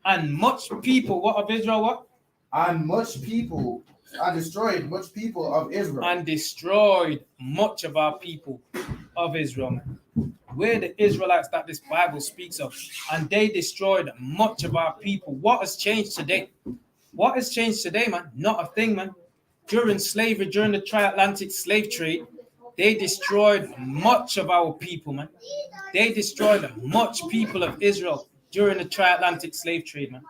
And much people, what of Israel, what? And much people, and destroyed much people of Israel. And destroyed much of our people of Israel, man. We're the Israelites that this Bible speaks of. And they destroyed much of our people. What has changed today? What has changed today, man? Not a thing, man. During slavery, during the transatlantic slave trade, they destroyed much of our people, man. They destroyed much people of Israel during the transatlantic slave trade, man.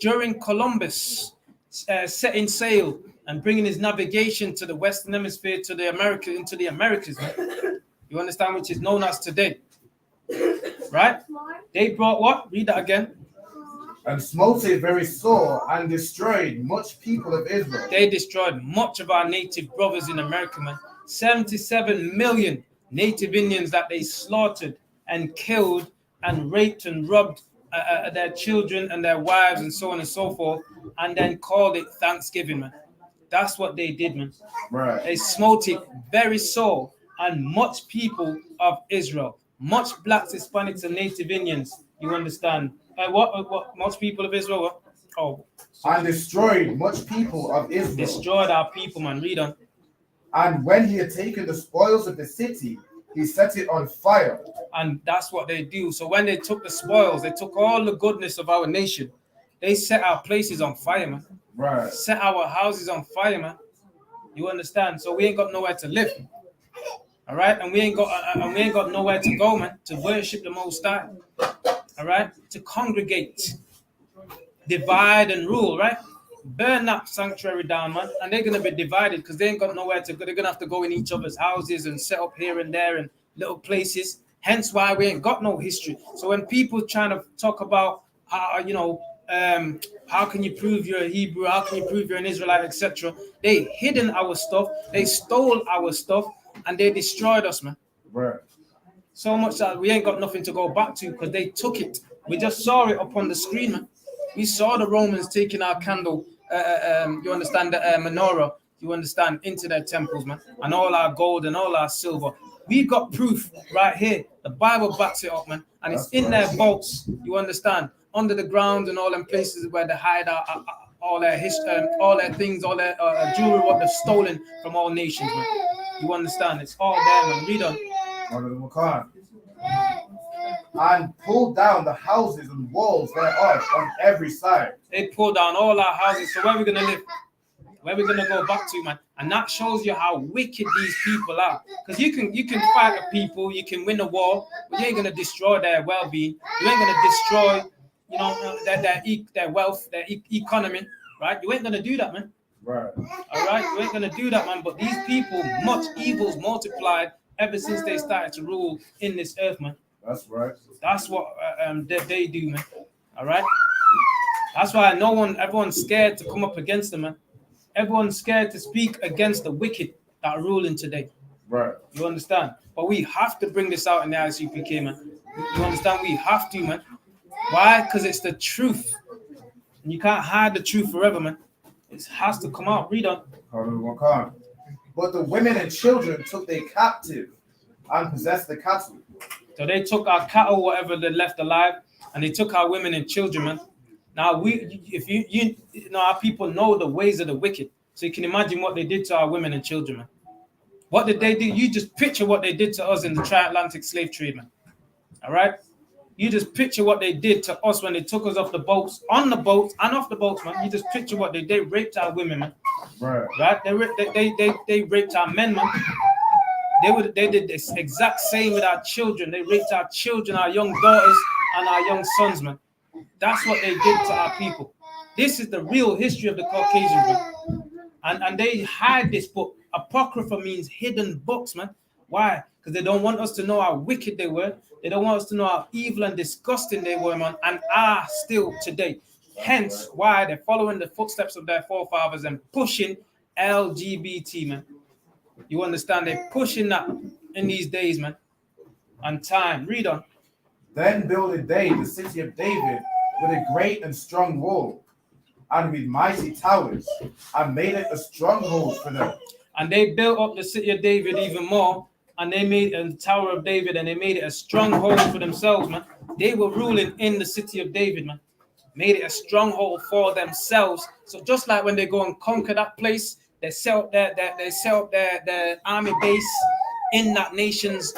During Columbus setting sail and bringing his navigation to the Western Hemisphere, to the into the Americas, man. You understand, which is known as today, right? They brought what? Read that again. And smote it very sore, and destroyed much people of Israel. They destroyed much of our native brothers in America, man. 77 million native Indians that they slaughtered and killed and raped and robbed their children and their wives and so on and so forth, and then called it Thanksgiving, man. That's what they did, man. Right. They smote it very sore, and much people of Israel, much blacks, Hispanics, and native Indians. You understand? What much people of Israel? What? Oh, and destroyed much people of Israel. Destroyed our people, man. Read on. And when he had taken the spoils of the city, he set it on fire. And that's what they do. So when they took the spoils, they took all the goodness of our nation. They set our places on fire, man. Right. Set our houses on fire, man. You understand? So we ain't got nowhere to live. All right, and we ain't got nowhere to go, man, to worship the Most High. All right, to congregate, divide and rule, right? Burn that sanctuary down, man, and they're gonna be divided because they ain't got nowhere to go. They're gonna have to go in each other's houses and set up here and there in little places. Hence why we ain't got no history. So when people trying to talk about how how can you prove you're a Hebrew, how can you prove you're an Israelite, etc., they hidden our stuff, they stole our stuff, and they destroyed us, man. Right. So much that we ain't got nothing to go back to because they took it. We just saw it up on the screen, man. We saw the Romans taking our candle, you understand, the menorah, you understand, into their temples, man, and all our gold and all our silver. We got proof right here. The Bible backs it up, man, and it's in their vaults, you understand, under the ground and all them places where they hide all their history, all their things, all their jewelry, what they've stolen from all nations, man. You understand? It's all there, man. Read on. And pulled down the houses and walls thereof on every side. They pulled down all our houses. So where are we gonna live? Where are we gonna go back to, man? And that shows you how wicked these people are. Because you can fight the people, you can win a war, but you ain't gonna destroy their well-being. You ain't gonna destroy, you know, their wealth, their economy, right? You ain't gonna do that, man. Right. All right, you ain't gonna do that, man. But these people, much evil's multiplied ever since they started to rule in this earth, man. That's right. That's what they do, man. All right. That's why everyone's scared to come up against them, man. Everyone's scared to speak against the wicked that are ruling today. Right. You understand? But we have to bring this out in the ISUPK, man. You understand? We have to, man. Why? Because it's the truth. And you can't hide the truth forever, man. It has to come out. Read on. But the women and children took they captive and possessed the cattle. So they took our cattle, whatever they left alive, and they took our women and children, man. Now if you know, our people know the ways of the wicked, so you can imagine what they did to our women and children, man. What did they do? You just picture what they did to us in the transatlantic slave trade, man. All right, you just picture what they did to us when they took us off the boats, on the boats and off the boats, man. You just picture what they did. Raped our women, man. Right? They raped our men, man. They did this exact same with our children. They raped our children, our young daughters, and our young sons, man. That's what they did to our people. This is the real history of the Caucasians, man. And they hide this book. Apocrypha means hidden books, man. Why? Because they don't want us to know how wicked they were. They don't want us to know how evil and disgusting they were, man, and are still today. Hence why they're following the footsteps of their forefathers and pushing LGBT, man. You understand? They're pushing that in these days, man. And time. Read on. Then builded they the city of David with a great and strong wall, and with mighty towers, and made it a stronghold for them. And they built up the city of David even more, and they made the Tower of David, and they made it a stronghold for themselves, man. They were ruling in the city of David, man. Made it a stronghold for themselves. So just like when they go and conquer that place, they set up their army base in that nation's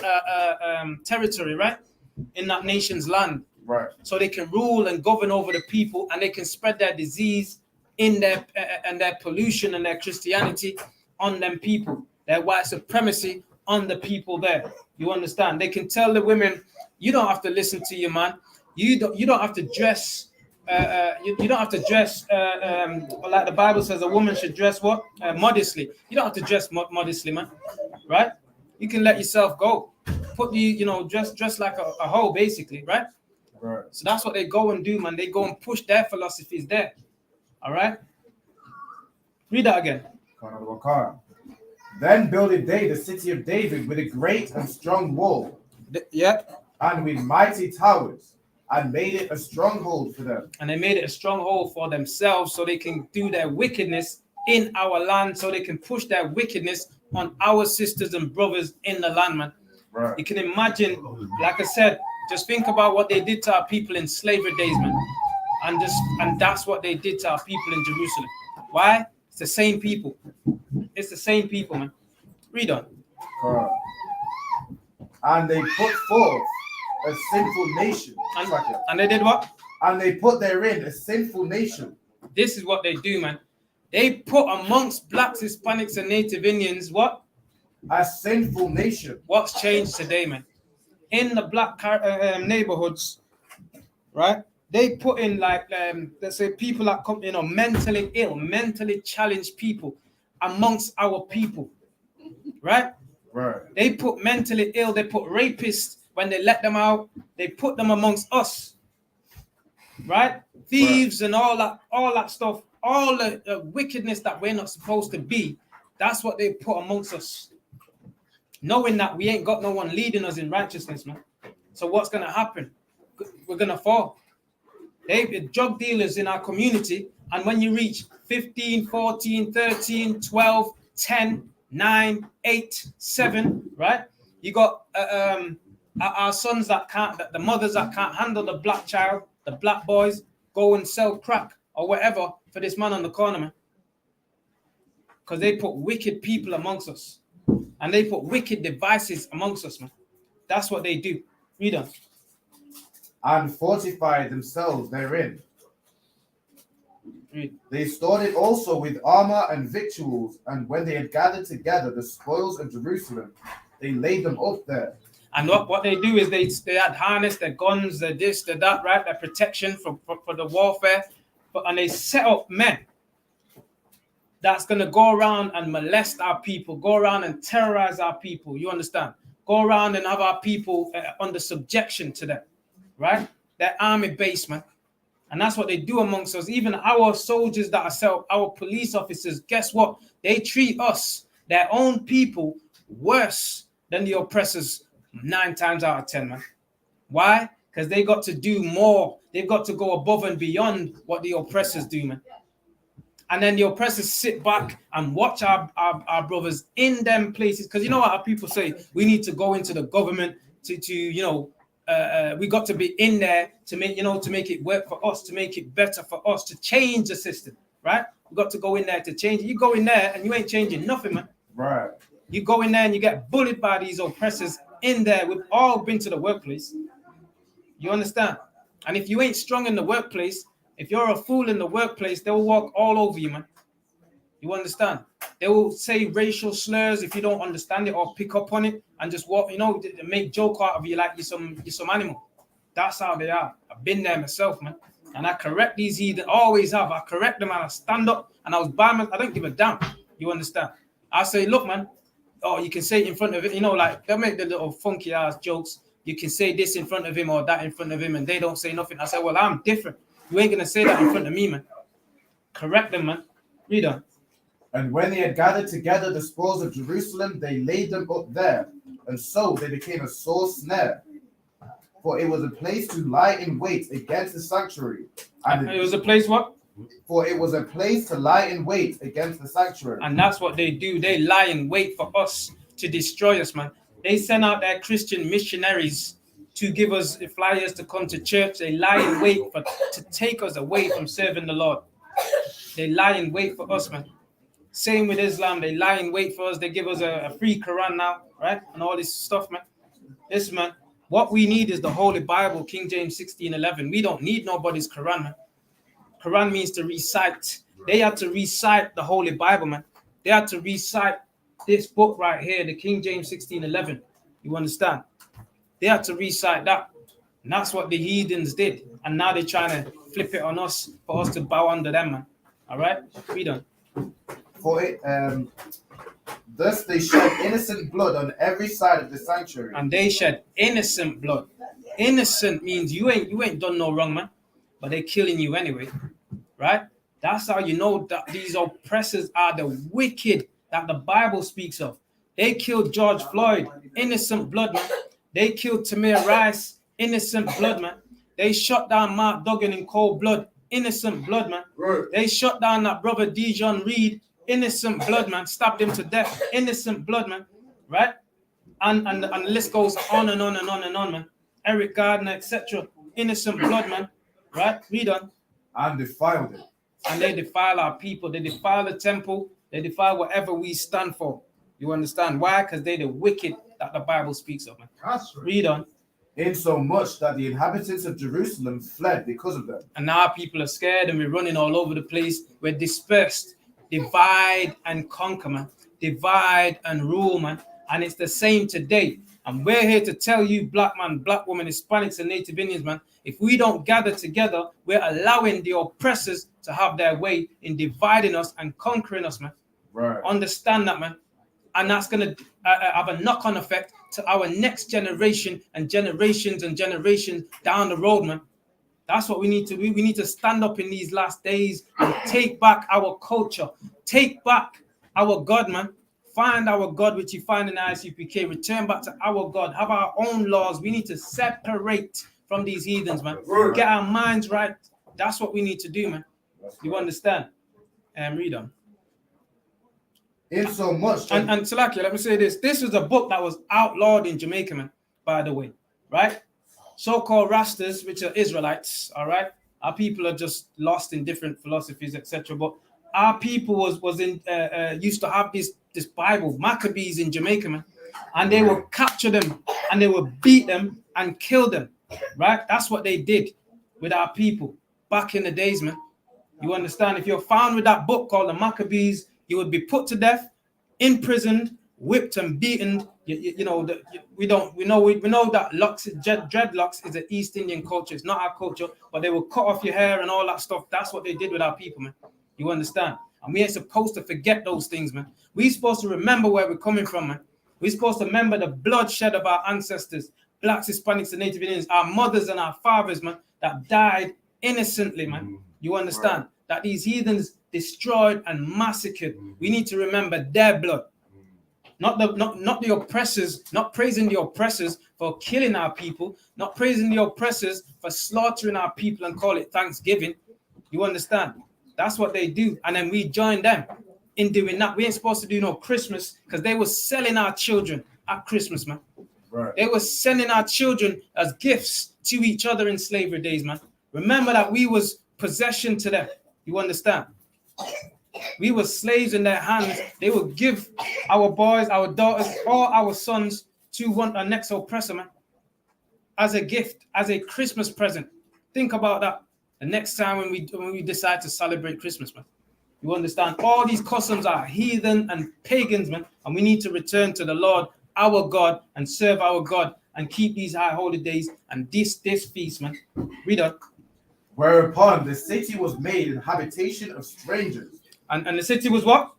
territory, right? In that nation's land. Right. So they can rule and govern over the people, and they can spread their disease in their and their pollution and their Christianity on them people, their white supremacy on the people there. You understand? They can tell the women, you don't have to listen to your man. You don't have to dress. You don't have to dress like the Bible says a woman should dress what? Modestly. You don't have to dress modestly, man. Right? You can let yourself go. Put dress like a hoe, basically, right? Right. So that's what they go and do, man. They go and push their philosophies there. All right? Read that again. Then builded they the city of David with a great and strong wall. Yeah. And with mighty towers, and made it a stronghold for them. And they made it a stronghold for themselves so they can do their wickedness in our land, so they can push their wickedness on our sisters and brothers in the land, man. Right. You can imagine, like I said, just think about what they did to our people in slavery days, man. And that's what they did to our people in Jerusalem. Why? It's the same people. It's the same people, man. Read on. And they put forth a sinful nation. And they did what? And they put therein a sinful nation. This is what they do, man. They put amongst blacks, Hispanics, and Native Indians what? A sinful nation. What's changed today, man? In the black neighborhoods, right? They put in like, let's say, people that come, mentally ill, mentally challenged people amongst our people, right? Right. They put mentally ill, they put rapists when they let them out, they put them amongst us, right? Thieves and all that stuff, all the wickedness that we're not supposed to be, that's what they put amongst us. Knowing that we ain't got no one leading us in righteousness, man. So what's going to happen? We're going to fall. They drug dealers in our community, and when you reach 15, 14, 13, 12, 10, 9, 8, 7, right? You got our sons that can't, the mothers that can't handle the black child, the black boys, go and sell crack or whatever for this man on the corner, man. Because they put wicked people amongst us. And they put wicked devices amongst us, man. That's what they do. Read on. And fortified themselves therein. Read. They stored it also with armor and victuals, and when they had gathered together the spoils of Jerusalem, they laid them up there. And what they do is they had harnessed their guns, their this, their that, right? Their protection for the warfare. And they set up men that's going to go around and molest our people, go around and terrorize our people. You understand? Go around and have our people under subjection to them, right? They're army base, man. And that's what they do amongst us. Even our soldiers that are set, our police officers, guess what? They treat us, their own people, worse than the oppressors 9 times out of 10, man. Why? Because they got to do more. They've got to go above and beyond what the oppressors do, man. And then the oppressors sit back and watch our brothers in them places. Because you know what our people say? We need to go into the government we got to be in there to make, to make it work for us, to make it better for us, to change the system, right? We got to go in there to change it. You go in there and you ain't changing nothing, man. Right. You go in there and you get bullied by these oppressors in there. We've all been to the workplace. You understand? And if you ain't strong in the workplace, if you're a fool in the workplace, they will walk all over you, man. You understand? They will say racial slurs if you don't understand it or pick up on it and just walk, make joke out of you like you're some animal. That's how they are. I've been there myself, man. And I correct these heathen, always have. I correct them and I stand up and I was by my, I don't give a damn. You understand? I say, look, man, you can say it in front of it, like they'll make the little funky ass jokes. You can say this in front of him or that in front of him and they don't say nothing. I say, well, I'm different. You ain't going to say that in front of me, man. Correct them, man. Read on. And when they had gathered together the spoils of Jerusalem, they laid them up there. And so they became a sore snare. For it was a place to lie in wait against the sanctuary. And it was a place what? For it was a place to lie in wait against the sanctuary. And that's what they do. They lie in wait for us to destroy us, man. They send out their Christian missionaries to give us flyers to come to church. They lie in wait to take us away from serving the Lord. They lie in wait for us, man. Same with Islam. They lie in wait for us. They give us a free Quran now, right? And all this stuff, man. Listen, man. What we need is the Holy Bible, King James 16:11. We don't need nobody's Quran, man. Quran means to recite. They had to recite the Holy Bible, man. They had to recite this book right here, the King James 16:11. You understand? They had to recite that. And that's what the heathens did. And now they're trying to flip it on us for us to bow under them, man. All right? Read on. For it, thus they shed innocent blood on every side of the sanctuary. And they shed innocent blood. Innocent means you ain't done no wrong, man. But they're killing you anyway. Right? That's how you know that these oppressors are the wicked that the Bible speaks of. They killed George Floyd, innocent blood, man. They killed Tamir Rice, innocent blood, man. They shot down Mark Duggan in cold blood, innocent blood, man. Right. They shot down that brother Dijon Reed, innocent blood, man. Stabbed him to death, innocent blood, man. Right? And the list goes on and on and on and on, man. Eric Gardner, etc. Innocent blood, man. Right? Read on. And defiled it. And they defile our people. They defile the temple. They defile whatever we stand for. You understand? Why? Because they're the wicked. that the Bible speaks of, man. That's right. Read on. Insomuch that the inhabitants of Jerusalem fled because of them. And now people are scared and we're running all over the place. We're dispersed. Divide and conquer, man. Divide and rule, man. And it's the same today. And we're here to tell you, black man, black woman, Hispanics and Native Indians, man, if we don't gather together, we're allowing the oppressors to have their way in dividing us and conquering us, man. Right. Understand that, man. And that's going to have a knock-on effect to our next generation and generations down the road, man. That's what we need to do. We need to stand up in these last days and take back our culture. Take back our God, man. Find our God, which you find in ISUPK. Return back to our God. Have our own laws. We need to separate from these heathens, man. Get our minds right. That's what we need to do, man. You understand? Read on. Insomuch and Salakia, let me say this. This was a book that was outlawed in Jamaica, man, by the way, right? So-called Rastas, which are Israelites, all right? Our people are just lost in different philosophies, etc. But our people used to have this Bible, Maccabees in Jamaica, man. And they would capture them and they would beat them and kill them, right? That's what they did with our people back in the days, man. You understand? If you're found with that book called the Maccabees, you would be put to death, imprisoned, whipped and beaten. We know that dreadlocks is an East Indian culture. It's not our culture, but they will cut off your hair and all that stuff. That's what they did with our people, man. You understand? And we ain't supposed to forget those things, man. We're supposed to remember where we're coming from, man. We're supposed to remember the bloodshed of our ancestors, blacks, Hispanics, and Native Indians, our mothers and our fathers, man, that died innocently, man. You understand? Right. That these heathens destroyed and massacred. We need to remember their blood. Not the oppressors, not praising the oppressors for killing our people, not praising the oppressors for slaughtering our people and call it Thanksgiving. You understand? That's what they do. And then we join them in doing that. We ain't supposed to do no Christmas because they were selling our children at Christmas, man. Right. They were sending our children as gifts to each other in slavery days, man. Remember that we was possession to them. You understand? We were slaves in their hands. They would give our boys, our daughters, all our sons to our next oppressor, man, as a gift, as a Christmas present. Think about that. The next time when we decide to celebrate Christmas, man. You understand? All these customs are heathen and pagans, man, and we need to return to the Lord, our God, and serve our God and keep these high holy days and this feast, man. Read on. Whereupon the city was made an habitation of strangers. And the city was what?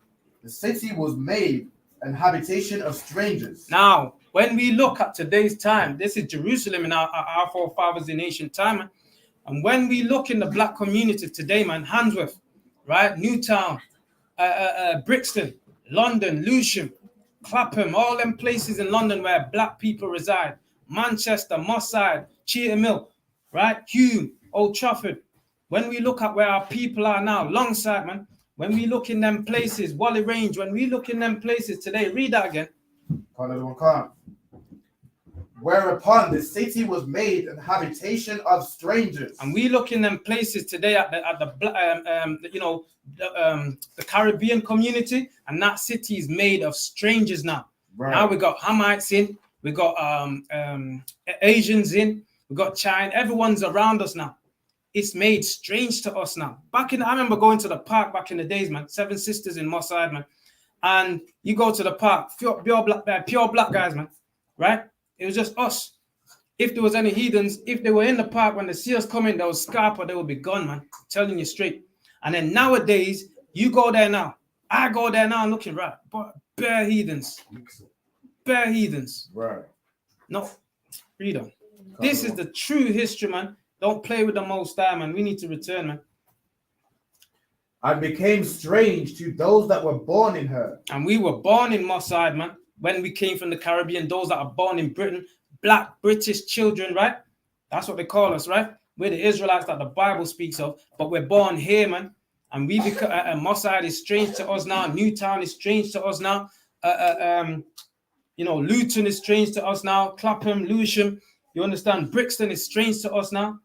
The city was made an habitation of strangers. Now, when we look at today's time, this is Jerusalem in our forefathers in ancient time, man. And when we look in the black community today, man, Handsworth, right, Newtown, Brixton, London, Lewisham, Clapham, all them places in London where black people reside, Manchester, Moss Side, Cheetham Hill, right, Hume, Old Trafford. When we look at where our people are now, Longside, man, when we look in them places, Wally Range, when we look in them places today, read that again. Whereupon the city was made an habitation of strangers. And we look in them places today at the Caribbean community, and that city is made of strangers now. Right. Now we got Hamites in, we got Asians in, we got China. Everyone's around us now. It's made strange to us now. I remember going to the park back in the days, man. Seven Sisters in Moss Side, man. And you go to the park, pure black guys, man. Right? It was just us. If there was any heathens, if they were in the park, when they see us coming, they would scarp or they would be gone, man. I'm telling you straight. And then nowadays, you go there now. I go there now and looking right. But bare heathens. Bare heathens. Right. No. Read on. This is the true history, man. Don't play with the Most High, man. We need to return, man. And became strange to those that were born in her. And we were born in Moss Side, man. When we came from the Caribbean, those that are born in Britain, black British children, right? That's what they call us, right? We're the Israelites that the Bible speaks of, but we're born here, man. And we become Moss Side is strange to us now. Newtown is strange to us now. Luton is strange to us now. Clapham, Lewisham, you understand? Brixton is strange to us now.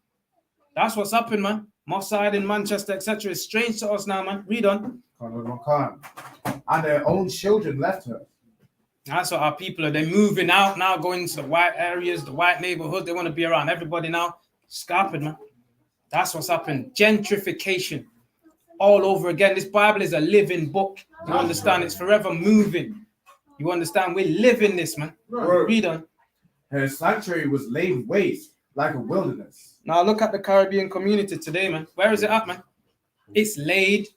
That's what's happened, man. Moss Side in Manchester, etc. is strange to us now, man. Read on. And their own children left her. That's what our people are. They're moving out now, going into the white areas, the white neighborhood. They want to be around everybody now. Scarping, man. That's what's happened. Gentrification all over again. This Bible is a living book. You understand? It's forever moving. You understand? We live in this, man. Read on. Her sanctuary was laid waste like a wilderness. Now look at the Caribbean community today, man. Where is it at, man? It's laid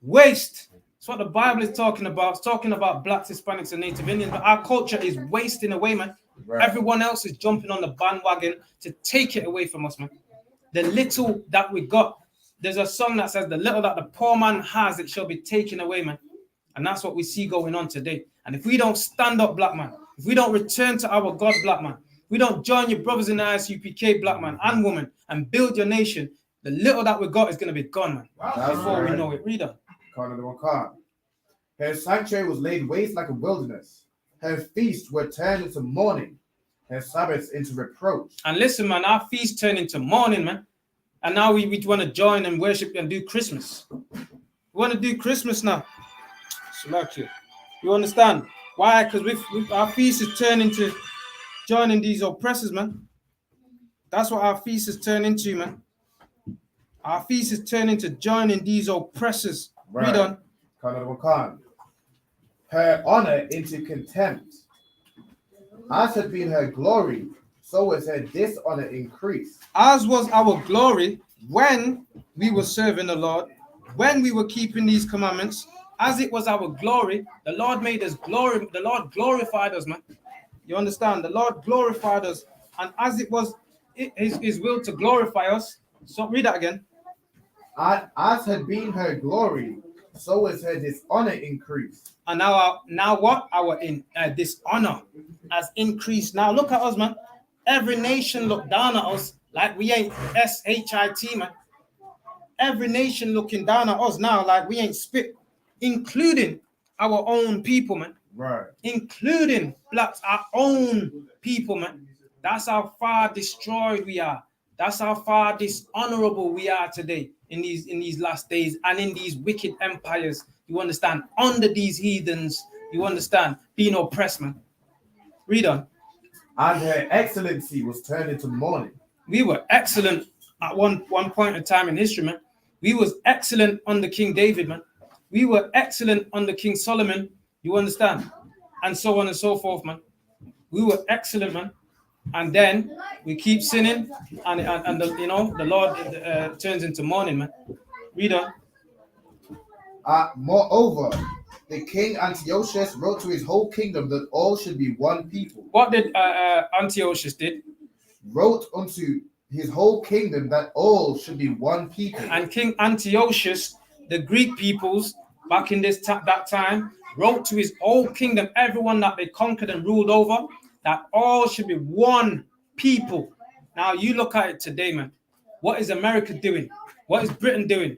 waste. That's what the Bible is talking about. It's talking about blacks, Hispanics, and Native Indians. But our culture is wasting away, man. Right. Everyone else is jumping on the bandwagon to take it away from us, man. The little that we got, there's a song that says, the little that the poor man has, it shall be taken away, man. And that's what we see going on today. And if we don't stand up, black man, if we don't return to our God, black man, we don't join your brothers in the ISUPK, black man and woman, and build your nation, the little that we got is going to be gone, man. Before we know it. Read on. Her sanctuary was laid waste like a wilderness. Her feasts were turned into mourning. Her Sabbaths into reproach. And listen, man, our feasts turn into mourning, man. And now we want to join and worship and do Christmas. We want to do Christmas now. You understand? Why? Because our feast is turning into joining these oppressors, man. That's what our feast is turning into, man. Our feast is turning to joining these oppressors. Right. Read on. Her honor into contempt. As had been her glory, so was her dishonor increased. As was our glory when we were serving the Lord, when we were keeping these commandments, as it was our glory, the Lord made us glory. The Lord glorified us, man. You understand? The Lord glorified us. And as it was his will to glorify us, so read that again. As had been her glory, so was her dishonor increased. And now what? Our dishonor has increased. Now look at us, man. Every nation look down at us like we ain't SHIT, man. Every nation looking down at us now like we ain't spit, including our own people, man. Right. Including blacks, our own people, man. That's how far destroyed we are. That's how far dishonorable we are today in these last days and in these wicked empires. You understand? Under these heathens, you understand? Being oppressed, man. Read on. And her excellency was turned into mourning. We were excellent at one point in time in history, man. We was excellent under King David, man. We were excellent under King Solomon. You understand? And so on and so forth, man. We were excellent, man. And then we keep sinning, and the Lord turns into mourning, man. Read on. Moreover, the king Antiochus wrote to his whole kingdom that all should be one people. What did Antiochus did? Wrote unto his whole kingdom that all should be one people. And King Antiochus, the Greek peoples back in that time, wrote to his whole kingdom, everyone that they conquered and ruled over, that all should be one people. Now you look at it today, man. What is America doing? What is Britain doing?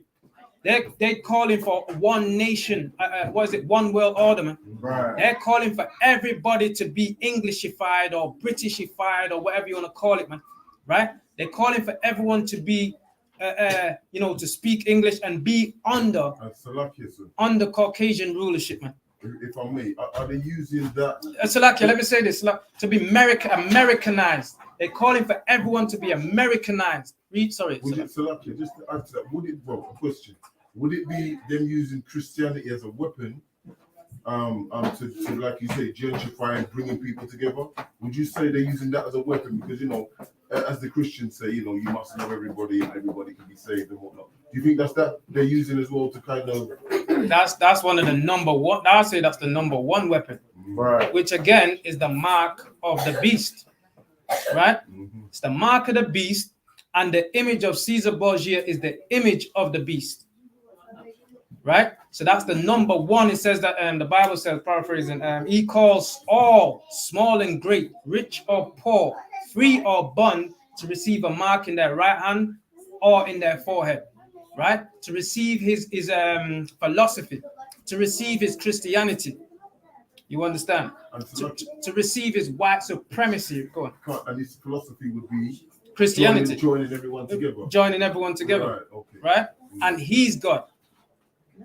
They're calling for one nation. One world order, man. Right. They're calling for everybody to be Englishified or Britishified or whatever you want to call it, man. Right? They're calling for everyone to be, to speak English and be under Caucasian rulership, man. If I may, are they using that? Salakia, let me say this: to be Americanized. They're calling for everyone to be Americanized. Salakia, just to answer that, a question. Would it be them using Christianity as a weapon, to like you say, gentrify and bringing people together? Would you say they're using that as a weapon? Because as the Christians say, you must love everybody and everybody can be saved and whatnot. Do you think that's that they're using as well to kind of? That's one of the number one. I'll say that's the number one weapon, right? Which again is the mark of the beast, right? Mm-hmm. It's the mark of the beast, and the image of Caesar Borgia is the image of the beast, right? So that's the number one. It says that the Bible says, paraphrasing, he calls all, small and great, rich or poor, free or bond, to receive a mark in their right hand or in their forehead, right? To receive his philosophy, to receive his Christianity. You understand? To receive his white supremacy. Go on. And his philosophy would be Christianity. Joining everyone together. Joining everyone together. Right. Okay. Right? And he's God.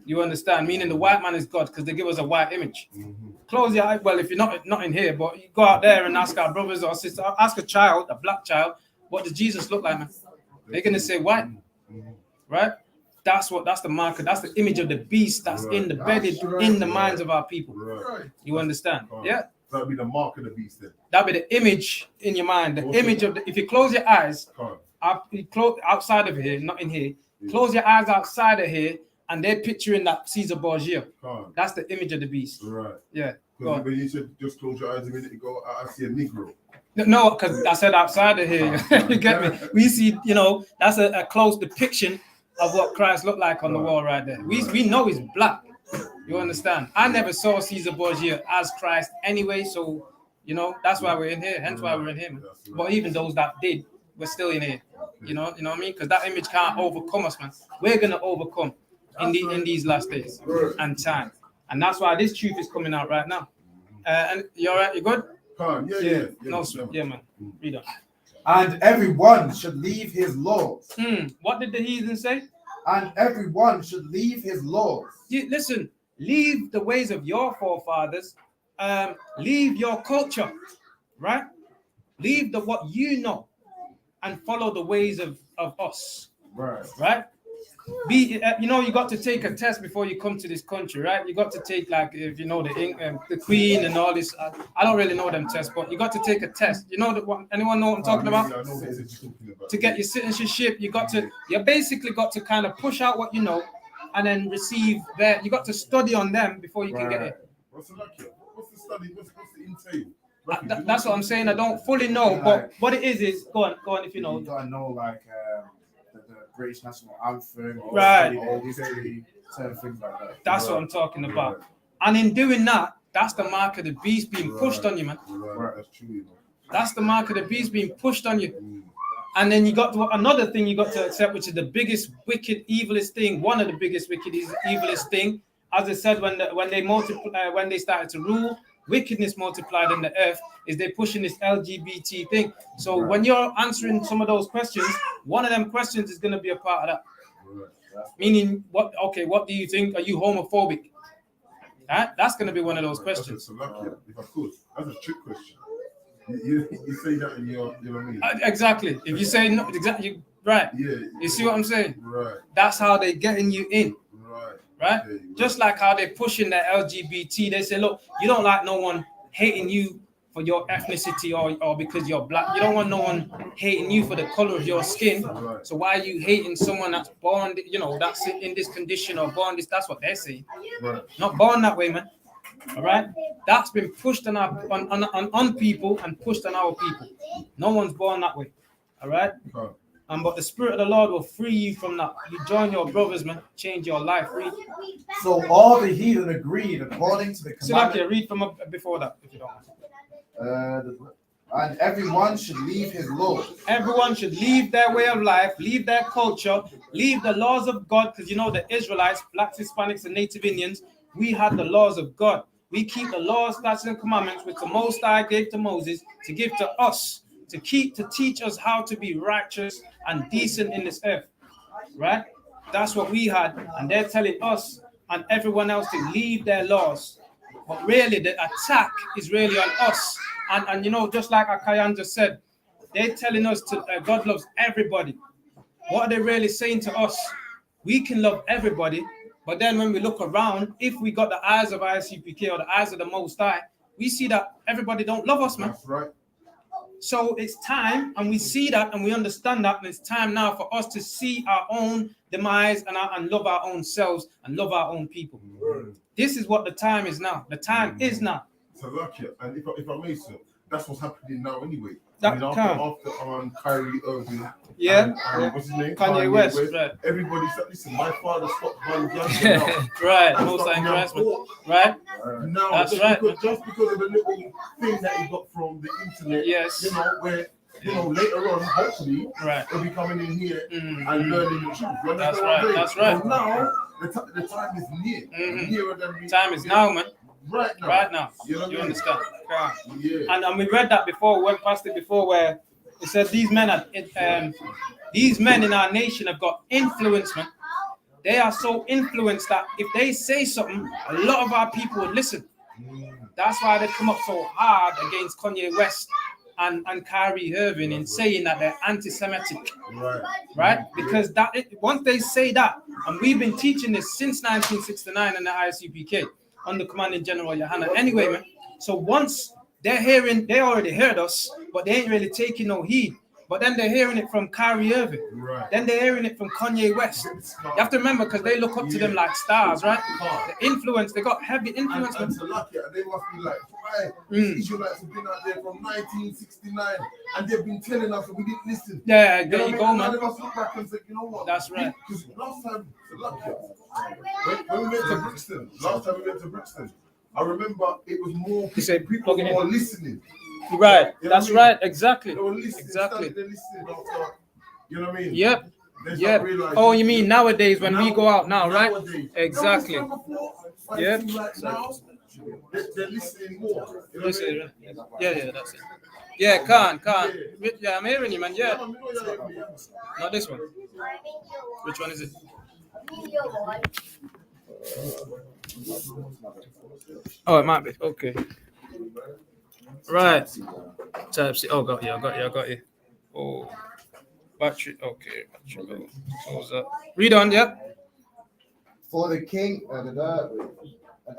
You understand? Meaning the white man is God because they give us a white image. Mm-hmm. close your eyes. Well, if you're not in here, but you go out there and ask our brothers or sisters, ask a child, a black child, what does Jesus look like, man? They're gonna say white, right? That's the marker. That's the image of the beast that's embedded in the minds of our people. Right. You understand? Yeah. That'd be the mark of the beast then. That'd be the image in your mind. The image of if you close your eyes, outside of here, not in here. Close your eyes outside of here, and they're picturing that Caesar Borgia. That's the image of the beast. Right. Yeah. Because when you said just close your eyes a minute ago, I see a Negro. No, because I said outside of here. You get me? We see, that's a close depiction of what Christ looked like on the wall right there. We know he's black. You understand? I never saw Caesar Borgia as Christ anyway, so that's why we're in here. Hence why we're in here. But even those that did, we're still in here. You know what I mean? Because that image can't overcome us, man. We're gonna overcome in these last days and time, and that's why this truth is coming out right now. And you all right? You good? Yeah. Yeah, man. Read on. And everyone should leave his laws. What did the heathen say? And everyone should leave his laws. Listen, leave the ways of your forefathers. Leave your culture, right? Leave what you know and follow the ways of us. Right? You got to take a test before you come to this country, right? You got to take, like, if the Queen and all this. I don't really know them tests, but you got to take a test. Anyone know what I'm talking about? To get your citizenship, you basically got to kind of push out what you know, and then receive that. You got to study on them before you can get it. What's the study? What's the entail? That's what I'm saying. I don't fully know, but what it is go on if you know. You gotta know, like, the British national anthem, right? All these certain things like that. That's what I'm talking about. And in doing that, that's the mark of the beast being pushed on you, man. That's true. That's the mark of the beast being pushed on you. And then you got another thing you got to accept, which is the biggest, wicked, evilest thing. One of the biggest, wicked, evilest thing. As I said, when they started to rule, wickedness multiplied in the earth, is they pushing this LGBT thing. So when you're answering some of those questions, one of them questions is going to be a part of that. Meaning, what do you think? Are you homophobic? That's going to be one of those questions. So lucky, if I could, that's a trick question. You say that in your, you know what I mean? Exactly. If you say no, exactly, right. Yeah. You see what I'm saying? Right. That's how they're getting you in. Right? Okay, Just like how they're pushing the LGBT. They say, look, you don't like no one hating you for your ethnicity or because you're black. You don't want no one hating you for the color of your skin. Right. So why are you hating someone that's born, that's in this condition or born this? That's what they're saying. Right. Not born that way, man. All right? That's been pushed on people and pushed on our people. No one's born that way. All right? But the Spirit of the Lord will free you from that. You join your brothers, man. Change your life. Read. So all the heathen agreed according to the commandment. Read from before that, if you don't mind. And everyone should leave his laws. Everyone should leave their way of life, leave their culture, leave the laws of God. Because the Israelites, blacks, Hispanics, and Native Indians, we had the laws of God. We keep the laws, statutes, and commandments which the Most High gave to Moses to give to us, to teach us how to be righteous and decent in this earth, right? That's what we had, and they're telling us and everyone else to leave their laws. But really, the attack is really on us. And just like Akayan just said, they're telling us God loves everybody. What are they really saying to us? We can love everybody, but then when we look around, if we got the eyes of ISUPK or the eyes of the Most High, we see that everybody don't love us, man. That's right. So it's time, and we see that, and we understand that, and it's time now for us to see our own demise and love our own selves and love our own people. This is what the time is now. The time is now. So lucky, and if I may, sir, that's what's happening now anyway. After Kyrie Irving, and what's his name? Kanye West. Right. Everybody said, listen, my father stopped buying guns now. Right, most encouragement. Right? Now, that's just because of the little thing that he got from the internet, yes. Where later on, hopefully, they'll be coming in here and learning the truth. That's right. That's right. So now, the time is near. Nearer than we. Time is now, man. Right now. Right now. You understand? Yeah. And we read that before, went past it before, where it said these men in our nation have got influence, man. They are so influenced that if they say something, a lot of our people would listen. That's why they come up so hard against Kanye West and Kyrie Irving in saying that they're anti-Semitic, right? Because once they say that, and we've been teaching this since 1969 in the ISUPK under Commanding General Yohana. Anyway, man. So once they're hearing, they already heard us, but they ain't really taking no heed. But then they're hearing it from Kyrie Irving. Right. Then they're hearing it from Kanye West. You have to remember, because they look up to them like stars, right? The influence, they got heavy influence. And to luck it, they must be like, why? Israelites have been out there from 1969, and they've been telling us that we didn't listen. Yeah, there you go, man. None of us look back and say, you know what? That's right. Because last time, to luck it, when we went to Brixton, I remember it was more people were listening. Right, that's right, exactly. They were listening, exactly. They're listening after, you know what I mean? Yep. Yep. Oh, you mean nowadays when we go out now, right? Exactly. Yeah. Like now, they're listening more. You know Listen, yeah, that's it. Yeah, Khan. Yeah, I'm hearing you, man. Yeah. Not this one. Which one is it? Oh, it might be. Okay. Right. Type C. Oh, got you. Oh. Battery. Okay. Battery. What was that? Read on, yep. For the king, and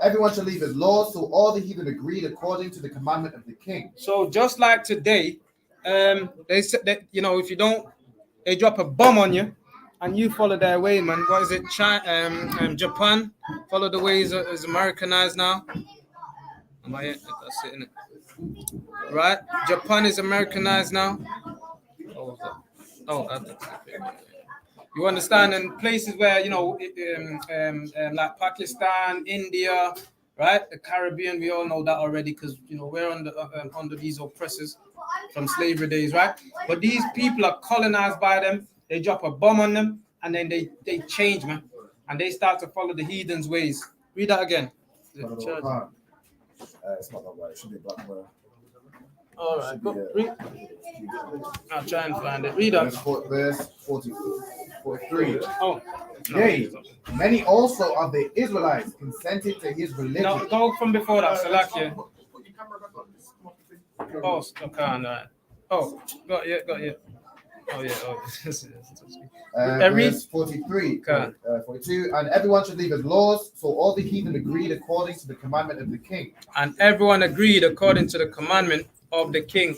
everyone shall leave his laws, so all the heathen agreed according to the commandment of the king. So just like today, they said that, you know, if you don't, they drop a bomb on you, and you follow their way, man. What is it? China, Japan follow the ways is Americanized now. Am I? That's it, innit? Right? Japan is Americanized now. What was that? Oh, you understand? And places where, you know, like Pakistan, India, right? The Caribbean, we all know that already, because, you know, we're under these oppressors from slavery days, right? But these people are colonized by them. They drop a bomb on them, and then they change, man, and they start to follow the heathens' ways. Read that again. It's not that way. It should be black way. All right, go. Read. I'll try and find it. Read on. Verse 43. Oh. No. Yea, many also of the Israelites consented to his religion. No, go from before that, Salakia. Oh, okay, no. Oh, got you. Oh, yeah. Verse 43, 42, and everyone should leave his laws, so all the heathen agreed according to the commandment of the king. And everyone agreed according to the commandment of the king.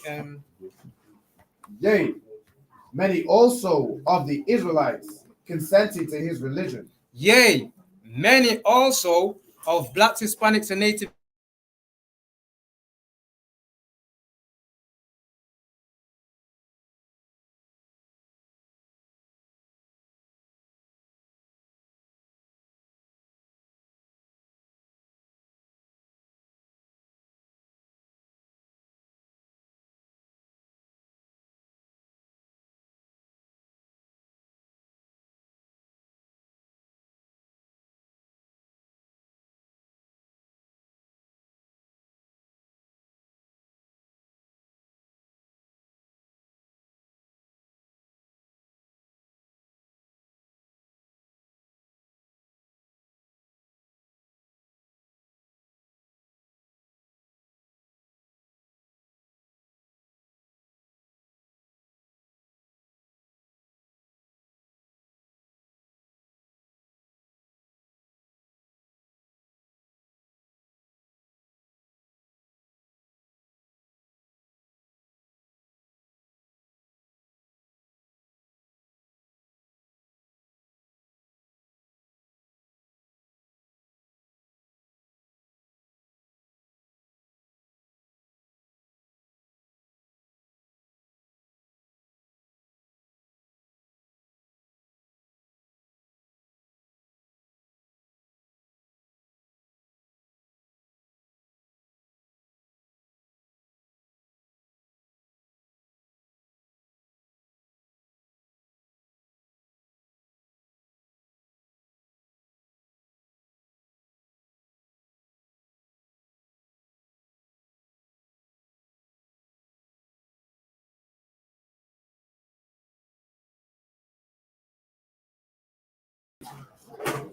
Yea, many also of the Israelites consented to his religion. Yea, many also of blacks, Hispanics, and native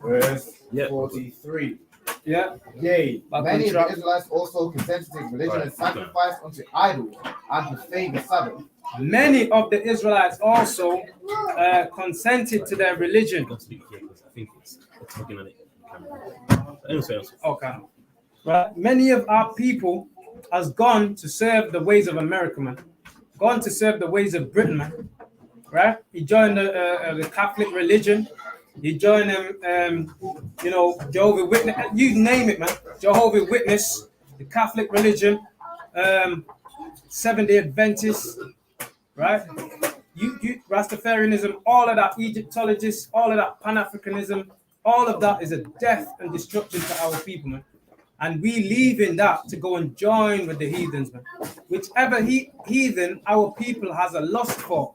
Verse 43. Yeah. Yea, Back many on of the track. Israelites also consented to take religion and sacrifice unto idols and profane the Sabbath. Many of the Israelites also consented to their religion. Don't speak here because I think it's looking at it. Anyway, Okay. Right. Many of our people has gone to serve the ways of America, man. Gone to serve the ways of Britain, man. Right? He joined the Catholic religion. He joined you know, Jehovah's Witness. You name it, man. Jehovah's Witness, the Catholic religion, Seventh-day Adventists, right? You Rastafarianism, all of that Egyptologists, all of that Pan-Africanism, all of that is a death and destruction to our people, man. And we leaving that to go and join with the heathens, man. Whichever heathen our people has a lust for,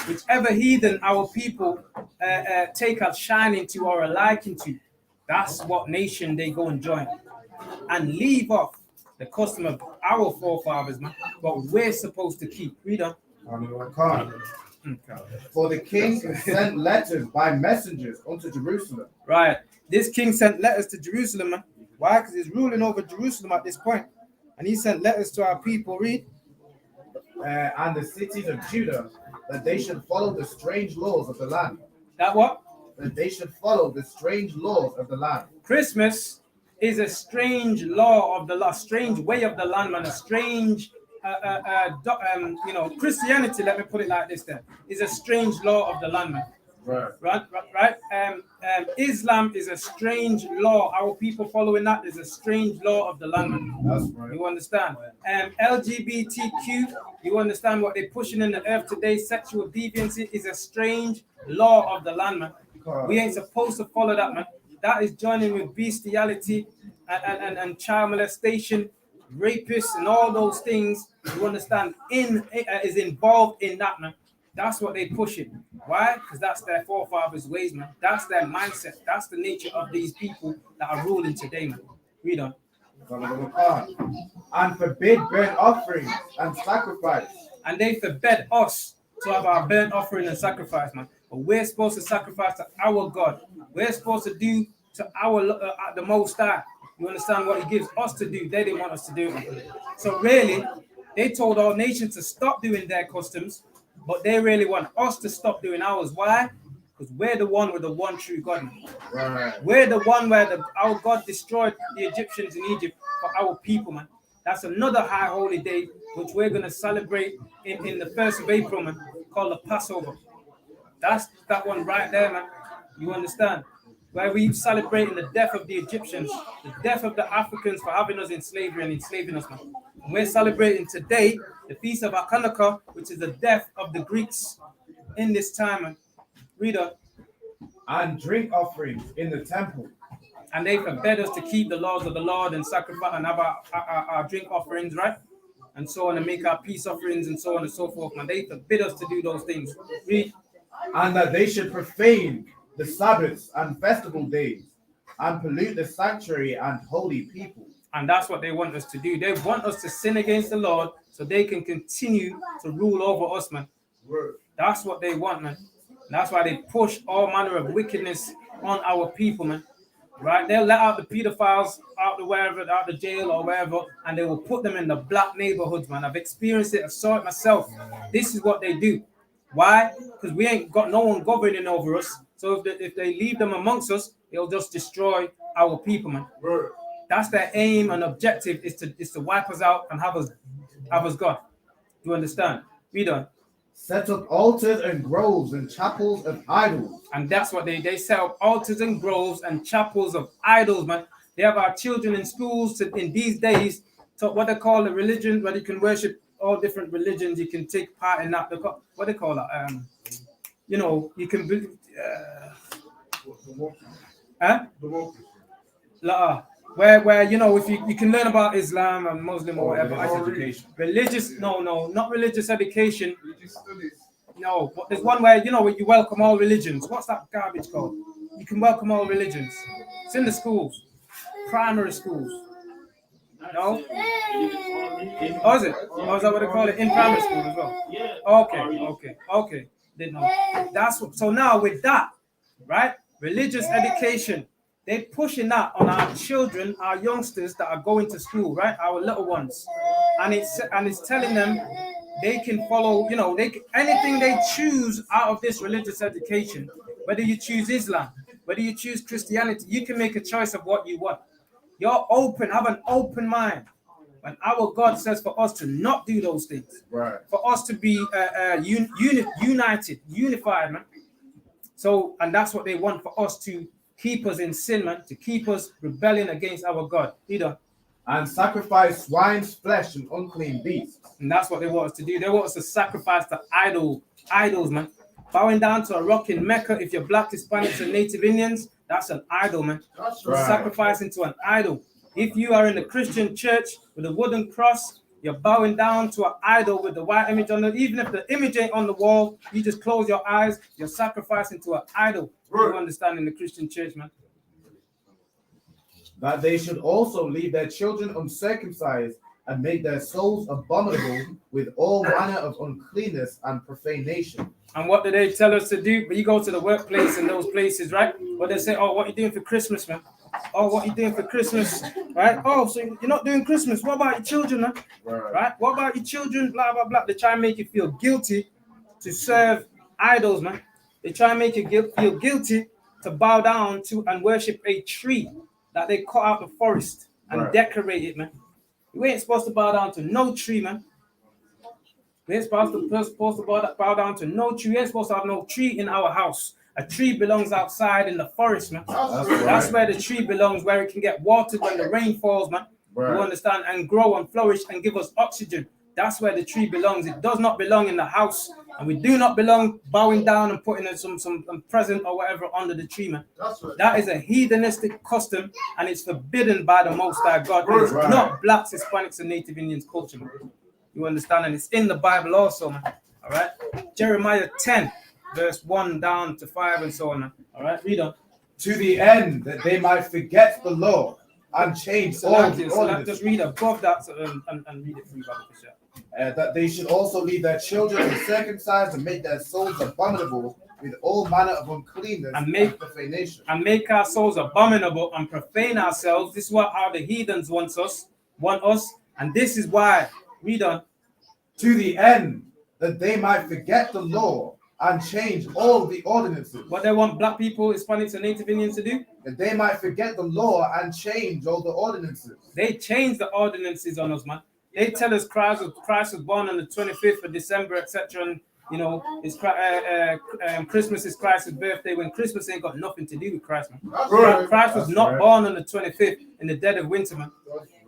whichever heathen our people take a shining to or a liking to, that's what nation they go and join. And leave off the custom of our forefathers, man. What we're supposed to keep. Read on. For the king sent letters by messengers unto Jerusalem. Right. This king sent letters to Jerusalem, man. Why? Because he's ruling over Jerusalem at this point. And he sent letters to our people. Read. And the cities of Judah, that they should follow the strange laws of the land. That what? That they should follow the strange laws of the land. Christmas is a strange law of the law, strange way of the land, man. A strange, you know, Christianity. Let me put it like this: then is a strange law of the land, man. Right. Islam is a strange law. Our people following that is a strange law of the land, man. That's right. You understand? LGBTQ. You understand what they're pushing in the earth today? Sexual deviancy is a strange law of the land, man. We ain't supposed to follow that, man. That is joining with bestiality and child molestation, rapists, and all those things. You understand? Is involved in that, man. That's what they pushing. Why? Because that's their forefathers' ways, man. That's their mindset. That's the nature of these people that are ruling today, man. Read on. And forbid burnt offerings and sacrifice. And they forbid us to have our burnt offering and sacrifice, man. But we're supposed to sacrifice to our God. We're supposed to do to our the Most High. You understand what He gives us to do? They didn't want us to do it. So really, they told all nations to stop doing their customs, but they really want us to stop doing ours. Why? Because we're the one with the one true God. Right. We're the one where our God destroyed the Egyptians in Egypt for our people, man. That's another high holy day, which we're going to celebrate in the 1st of April, man, called the Passover. That's that one right there, man. You understand? Where we celebrating the death of the Egyptians, the death of the Africans for having us in slavery and enslaving us, man. And we're celebrating today the feast of HACHAANAKAH, which is the death of the Greeks in this time, man. Read on. And drink offerings in the temple. And they forbid us to keep the laws of the Lord and sacrifice and have our drink offerings, right? And so on, and make our peace offerings and so on and so forth, man. They forbid us to do those things. Read. And that they should profane the Sabbaths and festival days and pollute the sanctuary and holy people. And that's what they want us to do. They want us to sin against the Lord so they can continue to rule over us, man. That's what they want, man. That's why they push all manner of wickedness on our people, man. Right? They'll let out the pedophiles out the jail or wherever, and they will put them in the black neighborhoods, man. I've experienced it. I saw it myself. This is what they do. Why? Because we ain't got no one governing over us. So if they leave them amongst us, they'll just destroy our people, man. That's their aim and objective is to wipe us out and have us gone. Do you understand? Read on. Set up altars and groves and chapels of idols. And that's what they set up altars and groves and chapels of idols, man. They have our children in schools in these days to what they call a religion where you can worship all different religions. You can take part in that. What they call that? You know, you can be. Where you know, if you can learn about Islam and Muslim or whatever. Education. Not religious education. No, but there's one where, you know, where you welcome all religions. What's that garbage called? You can welcome all religions. It's in the schools, primary schools. No? Oh, is it? Oh, is that what they call it? In primary school as well? Okay. Didn't know. That's what, so now with that, right? Religious education They're pushing that on our children, our youngsters that are going to school, right? Our little ones, and it's telling them they can follow, you know, anything they choose out of this religious education. Whether you choose Islam, whether you choose Christianity, you can make a choice of what you want. You're open, have an open mind. When our God says for us to not do those things, Right. for us to be united, unified, man. So, and that's what they want for us to keep us in sin, man, to keep us rebelling against our God. Either. And sacrifice swine's flesh and unclean beasts. And that's what they want us to do. They want us to sacrifice to idols, man. Bowing down to a rock in Mecca, if you're black, Hispanics, and Native Indians, that's an idol, man. That's right. Sacrificing to an idol. If you are in the Christian church with a wooden cross, you're bowing down to an idol with the white image on it. Even if the image ain't on the wall, you just close your eyes, you're sacrificing to an idol. Right. You understand in the Christian church, man. That they should also leave their children uncircumcised and make their souls abominable with all manner of uncleanness and profanation. And what do they tell us to do? But you go to the workplace in those places, right? But they say, oh, what are you doing for Christmas, man? Oh, what are you doing for Christmas? Right? Oh, so you're not doing Christmas. What about your children, man? Right? What about your children? Blah, blah, blah. They try and make you feel guilty to serve idols, man. They try and make you feel guilty to bow down to and worship a tree that they cut out the forest and decorate it, man. You ain't supposed to bow down to no tree, man. We ain't supposed to bow down to no tree. We ain't supposed to have no tree in our house. A tree belongs outside in the forest, man. That's where the tree belongs, where it can get watered when the rain falls, man. You understand? And grow and flourish and give us oxygen. That's where the tree belongs. It does not belong in the house. And we do not belong bowing down and putting some present or whatever under the tree, man. That is a heathenistic custom, and it's forbidden by the Most High God. It's not blacks, Hispanics, and Native Indians culture, man. You understand? And it's in the Bible also, man. All right? Jeremiah 10, verse 1 down to 5 and so on, man. All right? Read on. To the end that they might forget the law and change all just read above that and read it through, Bible for sure. That they should also leave their children uncircumcised and make their souls abominable with all manner of uncleanness and profanation. And make our souls abominable and profane ourselves. This is how the heathens want us. And this is why, read on. To the end that they might forget the law and change all the ordinances. What they want black people, Hispanics, and Native Indians to do? That they might forget the law and change all the ordinances. They change the ordinances on us, man. They tell us Christ was born on the 25th of December, etc. And, you know, Christmas is Christ's birthday, when Christmas ain't got nothing to do with Christ, man. Christ was not born on the 25th in the dead of winter, man.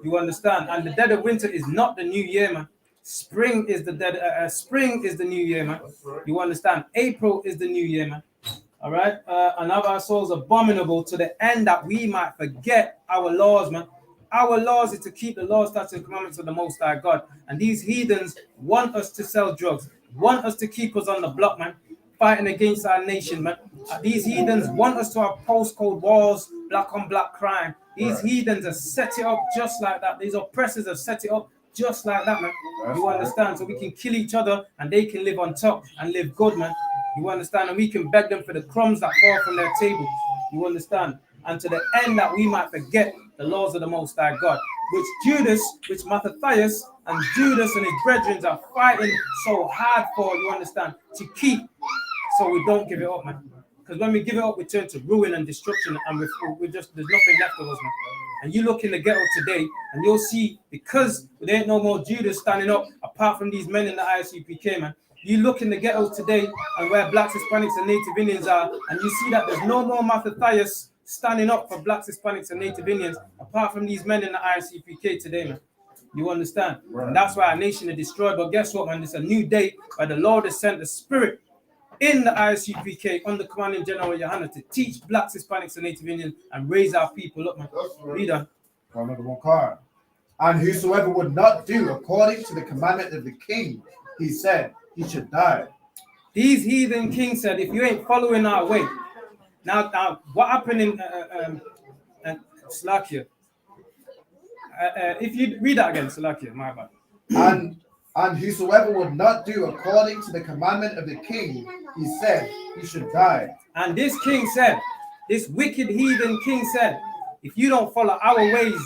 You understand? And the dead of winter is not the new year, man. Spring is the new year, man. You understand? April is the new year, man. All right? And have our souls abominable to the end that we might forget our laws, man. Our laws is to keep the laws, statutes, and commandments of the Most High God. And these heathens want us to sell drugs, want us to keep us on the block, man, fighting against our nation, man. These heathens want us to have postcode wars, black on black crime. These heathens have set it up just like that. These oppressors have set it up just like that, man. You understand? So we can kill each other and they can live on top and live good, man. You understand? And we can beg them for the crumbs that fall from their table. You understand? And to the end that we might forget the laws of the Most High God, which Mattathias and Judas and his brethren are fighting so hard for, you understand, to keep, so we don't give it up, man. Because when we give it up, we turn to ruin and destruction, and we just, there's nothing left of us, man. And you look in the ghetto today, and you'll see, because there ain't no more Judas standing up, apart from these men in the ISUPK, man. You look in the ghetto today, and where blacks, Hispanics, and Native Indians are, and you see that there's no more Mattathias standing up for blacks, Hispanics, and Native Indians, apart from these men in the ISUPK today, man. You understand? And that's why our nation is destroyed. But guess what, man? It's a new day where the Lord has sent the Spirit in the ISUPK under commanding General Yohana to teach blacks, Hispanics, and Native Indians and raise our people up, man. Read on. Another one card. And whosoever would not do according to the commandment of the king, he said, he should die. These heathen kings said, if you ain't following our way. Now, what happened in Slovakia? If you read that again, Slovakia, my bad. And whosoever would not do according to the commandment of the king, he said, he should die. And this king said, This wicked heathen king said, if you don't follow our ways,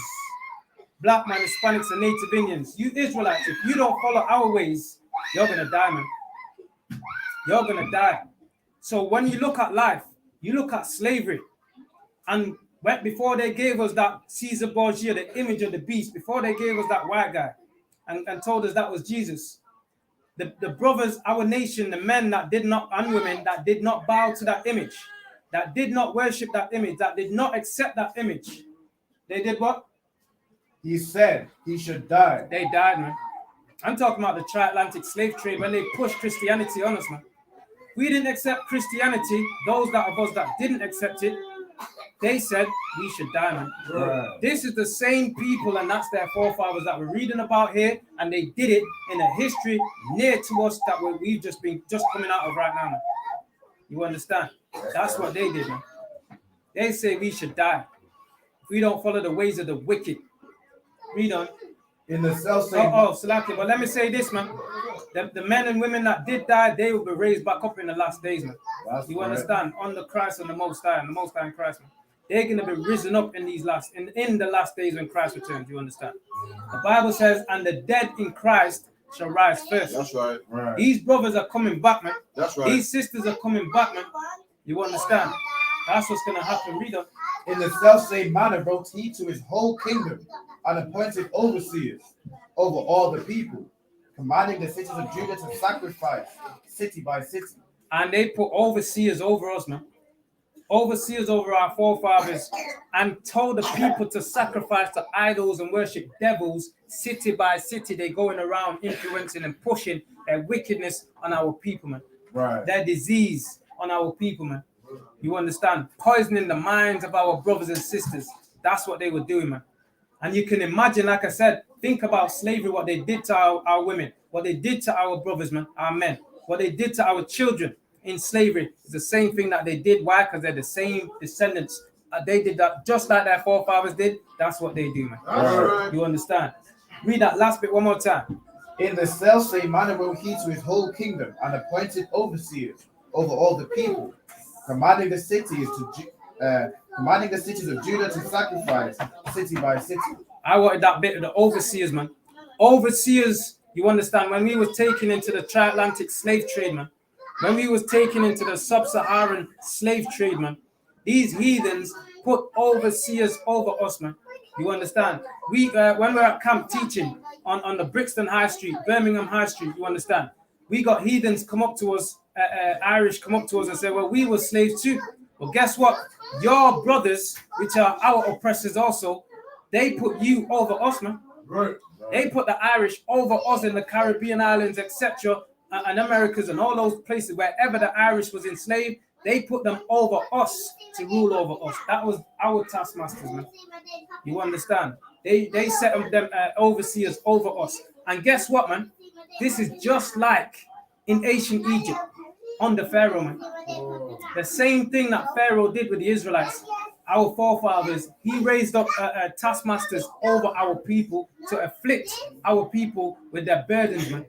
black man, Hispanics, and Native Indians, you Israelites, if you don't follow our ways, you're going to die, man. You're going to die. So when you look at life, you look at slavery, and before they gave us that Caesar Borgia, the image of the beast, before they gave us that white guy and told us that was Jesus, the brothers, our nation, the men that did not, and women that did not bow to that image, that did not worship that image, that did not accept that image, they did what? He said he should die. They died, man. I'm talking about the transatlantic slave trade when they pushed Christianity on us, man. We didn't accept Christianity. Those that of us that didn't accept it, they said we should die, man. Right. This is the same people, and that's their forefathers that we're reading about here, and they did it in a history near to us that we've just coming out of right now, man. You understand? That's what they did, man. They say we should die if we don't follow the ways of the wicked. Read on. In the self-same. Salaki. But let me say this, man. The men and women that did die, they will be raised back up in the last days, man. You understand? On the Christ and the Most High, and the Most High in Christ, man. They're going to be risen up in these in the last days when Christ returns. You understand? The Bible says, and the dead in Christ shall rise first. That's right. Right. These brothers are coming back, man. That's right. These sisters are coming back, man. You understand? That's what's going to happen. Read on. In the self-same manner wrote he to his whole kingdom and appointed overseers over all the people, commanding the cities of Judah to sacrifice city by city. And they put overseers over us, man. Overseers over our forefathers, and told the people to sacrifice to idols and worship devils city by city. They going around influencing and pushing their wickedness on our people, man. Right. Their disease on our people, man. You understand? Poisoning the minds of our brothers and sisters. That's what they were doing, man. And you can imagine, like I said, think about slavery, what they did to our women, what they did to our brothers, man, our men, what they did to our children in slavery. It's the same thing that they did. Why? Because they're the same descendants. They did that just like their forefathers did. That's what they do, man. Right. You understand? Read that last bit one more time. In the self-same manner wrote he to his whole kingdom and appointed overseers over all the people, commanding the cities of Judah to sacrifice city by city. I wanted that bit of the overseers, man. Overseers, you understand, when we was taken into the transatlantic slave trade, man, when we was taken into the sub-Saharan slave trade, man, these heathens put overseers over us, man. You understand? We when we're at camp teaching on the Brixton High Street, Birmingham High Street, you understand? We got heathens come up to us, Irish come up to us and say, well, we were slaves too. Well, guess what? Your brothers, which are our oppressors also, they put you over us, man. Right. They put the Irish over us in the Caribbean islands, etc., and Americas and all those places, wherever the Irish was enslaved, they put them over us to rule over us. That was our taskmasters, man. You understand? They set them overseers over us. And guess what, man? This is just like in ancient Egypt under Pharaoh, man. The same thing that Pharaoh did with the Israelites. Our forefathers, he raised up taskmasters over our people to afflict our people with their burdens, man.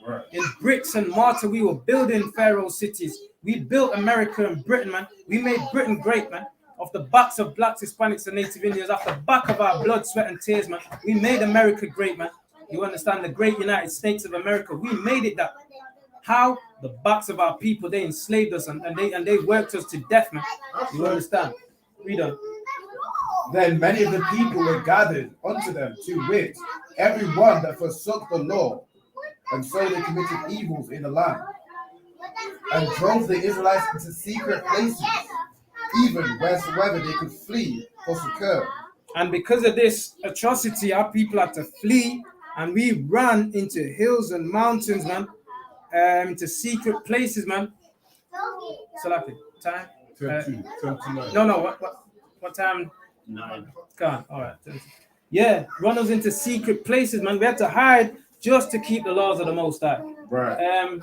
Right. In bricks and mortar, we were building Pharaoh cities. We built America and Britain, man. We made Britain great, man. Off the backs of blacks, Hispanics, and Native Indians, off the back of our blood, sweat, and tears, man. We made America great, man. You understand? The great United States of America. We made it that. How? The backs of our people, they enslaved us and they worked us to death, man. You understand? Read on. Then many of the people were gathered unto them, to wit, every one that forsook the law, and so they committed evils in the land, and drove the Israelites into secret places, even wheresoever they could flee for succor. And because of this atrocity, our people had to flee, and we ran into hills and mountains, man, into secret places, man. Salaki, time? 10 to 9. No. What time? 9. Gone. All right. Yeah, run us into secret places, man. We had to hide just to keep the laws of the Most High. Right.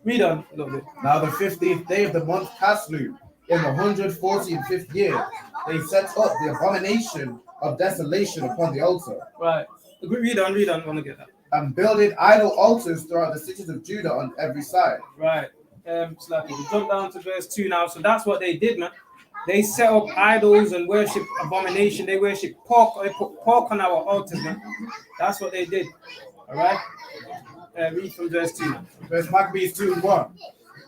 Read on a little bit. Now the 15th day of the month Caslu, in the 145th year, they set up the abomination of desolation upon the altar. Right. Read on. I want to get that. And builded idol altars throughout the cities of Judah on every side. Right. Slacking. We jump down to verse 2 now. So that's what they did, man. They set up idols and worship abomination. They worship pork. They put pork on our altars, man. That's what they did. All right. Read from verse 2. Verse Maccabees 2:1.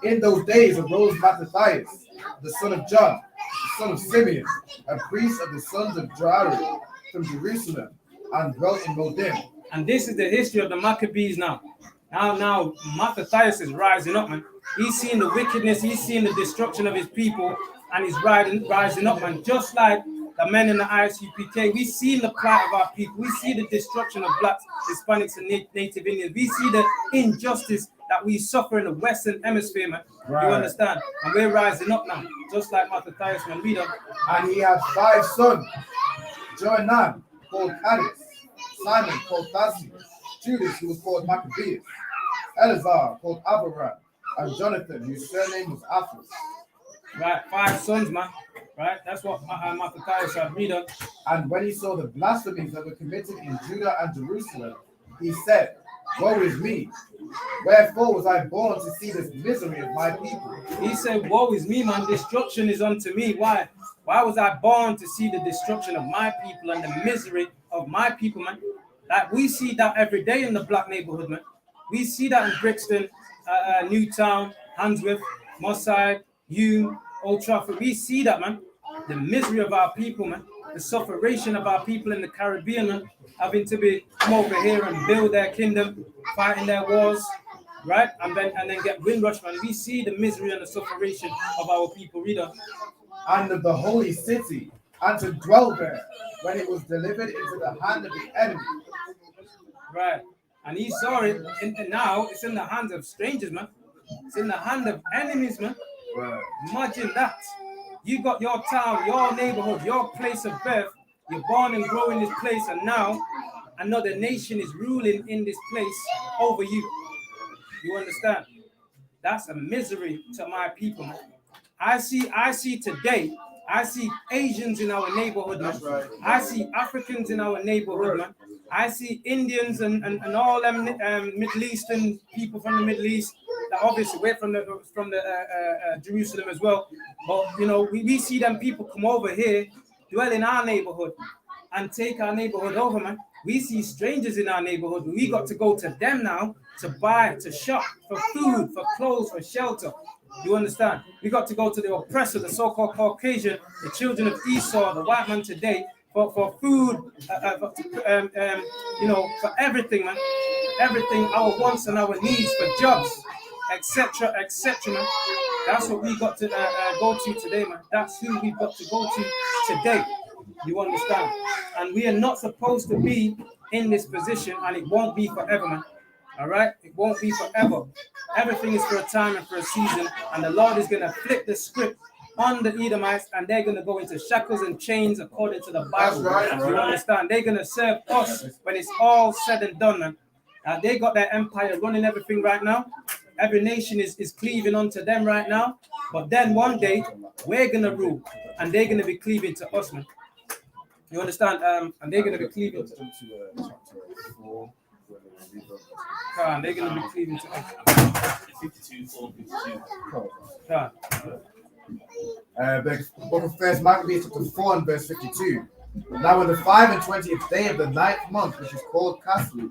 In those days arose Mattathias, the son of John, the son of Simeon, a priest of the sons of Joarib from Jerusalem, and dwelt in Modim. And this is the history of the Maccabees now. Now Mattathias is rising up, man. He's seeing the wickedness, he's seeing the destruction of his people, and he's rising up, man. Just like the men in the ISUPK, we've seen the plight of our people. We see the destruction of blacks, Hispanics, and Native Indians. We see the injustice that we suffer in the Western Hemisphere, man. Right. You understand? And we're rising up now, just like Mattathias, man. Read up. And he had 5 sons: Johanan, called Cadiz; Simon, called Thassi; Judas, who was called Maccabeus; Eleazar, called Abiram; and Jonathan, whose surname was Aphos. Right, 5 sons, man. Right, that's what Mattathias said. Read up. And when he saw the blasphemies that were committed in Judah and Jerusalem, he said, Woe is me! Wherefore was I born to see this misery of my people? He said, Woe is me, man. Destruction is unto me. Why? Why was I born to see the destruction of my people and the misery of my people, man? Like, we see that every day in the black neighborhood, man. We see that in Brixton, Newtown, Handsworth, Mosside, Hume, Old Trafford. We see that, man. The misery of our people, man. The sufferation of our people in the Caribbean, man. Having to come over here and build their kingdom, fighting their wars, right? And then get windrush, man. We see the misery and the sufferation of our people. Read on. And of the holy city, and to dwell there, when it was delivered into the hand of the enemy. Right. And he saw it, and now it's in the hands of strangers, man. It's in the hand of enemies, man. Right. Imagine that. You got your town, your neighborhood, your place of birth. You're born and grow in this place, and now another nation is ruling in this place over you. You understand? That's a misery to my people, man. I see today, I see Asians in our neighborhood, man. Right. I see Africans in our neighborhood, man. I see Indians and all them Middle Eastern people from the Middle East. That obviously we're from the Jerusalem as well. But you know, we see them people come over here, dwell in our neighborhood, and take our neighborhood over, man. We see strangers in our neighborhood. We got to go to them now to buy, to shop for food, for clothes, for shelter. You understand? We got to go to the oppressor, the so-called Caucasian, the children of Esau, the white man today, for food, you know, for everything, man. Everything, our wants and our needs, for jobs, etc., man. That's what we got to go to today, man. That's who we got to go to today. You understand? And we are not supposed to be in this position, and it won't be forever, man. All right? It won't be forever. Everything is for a time and for a season, and the Lord is going to flip the script on the Edomites, and they're going to go into shackles and chains according to the Bible. You understand? They're going to serve us when it's all said and done, man. They got their empire running everything right now. Every nation is cleaving onto them right now. But then one day, we're going to rule, and they're going to be cleaving to us, man. You understand? And they're going to be cleaving to chapter 4. and they're going to be cleaving to us. 52, 4, 52. The book of First Maccabees, chapter 4 and verse 52. Now on the 25th day of the 9th month, which is called Caslu,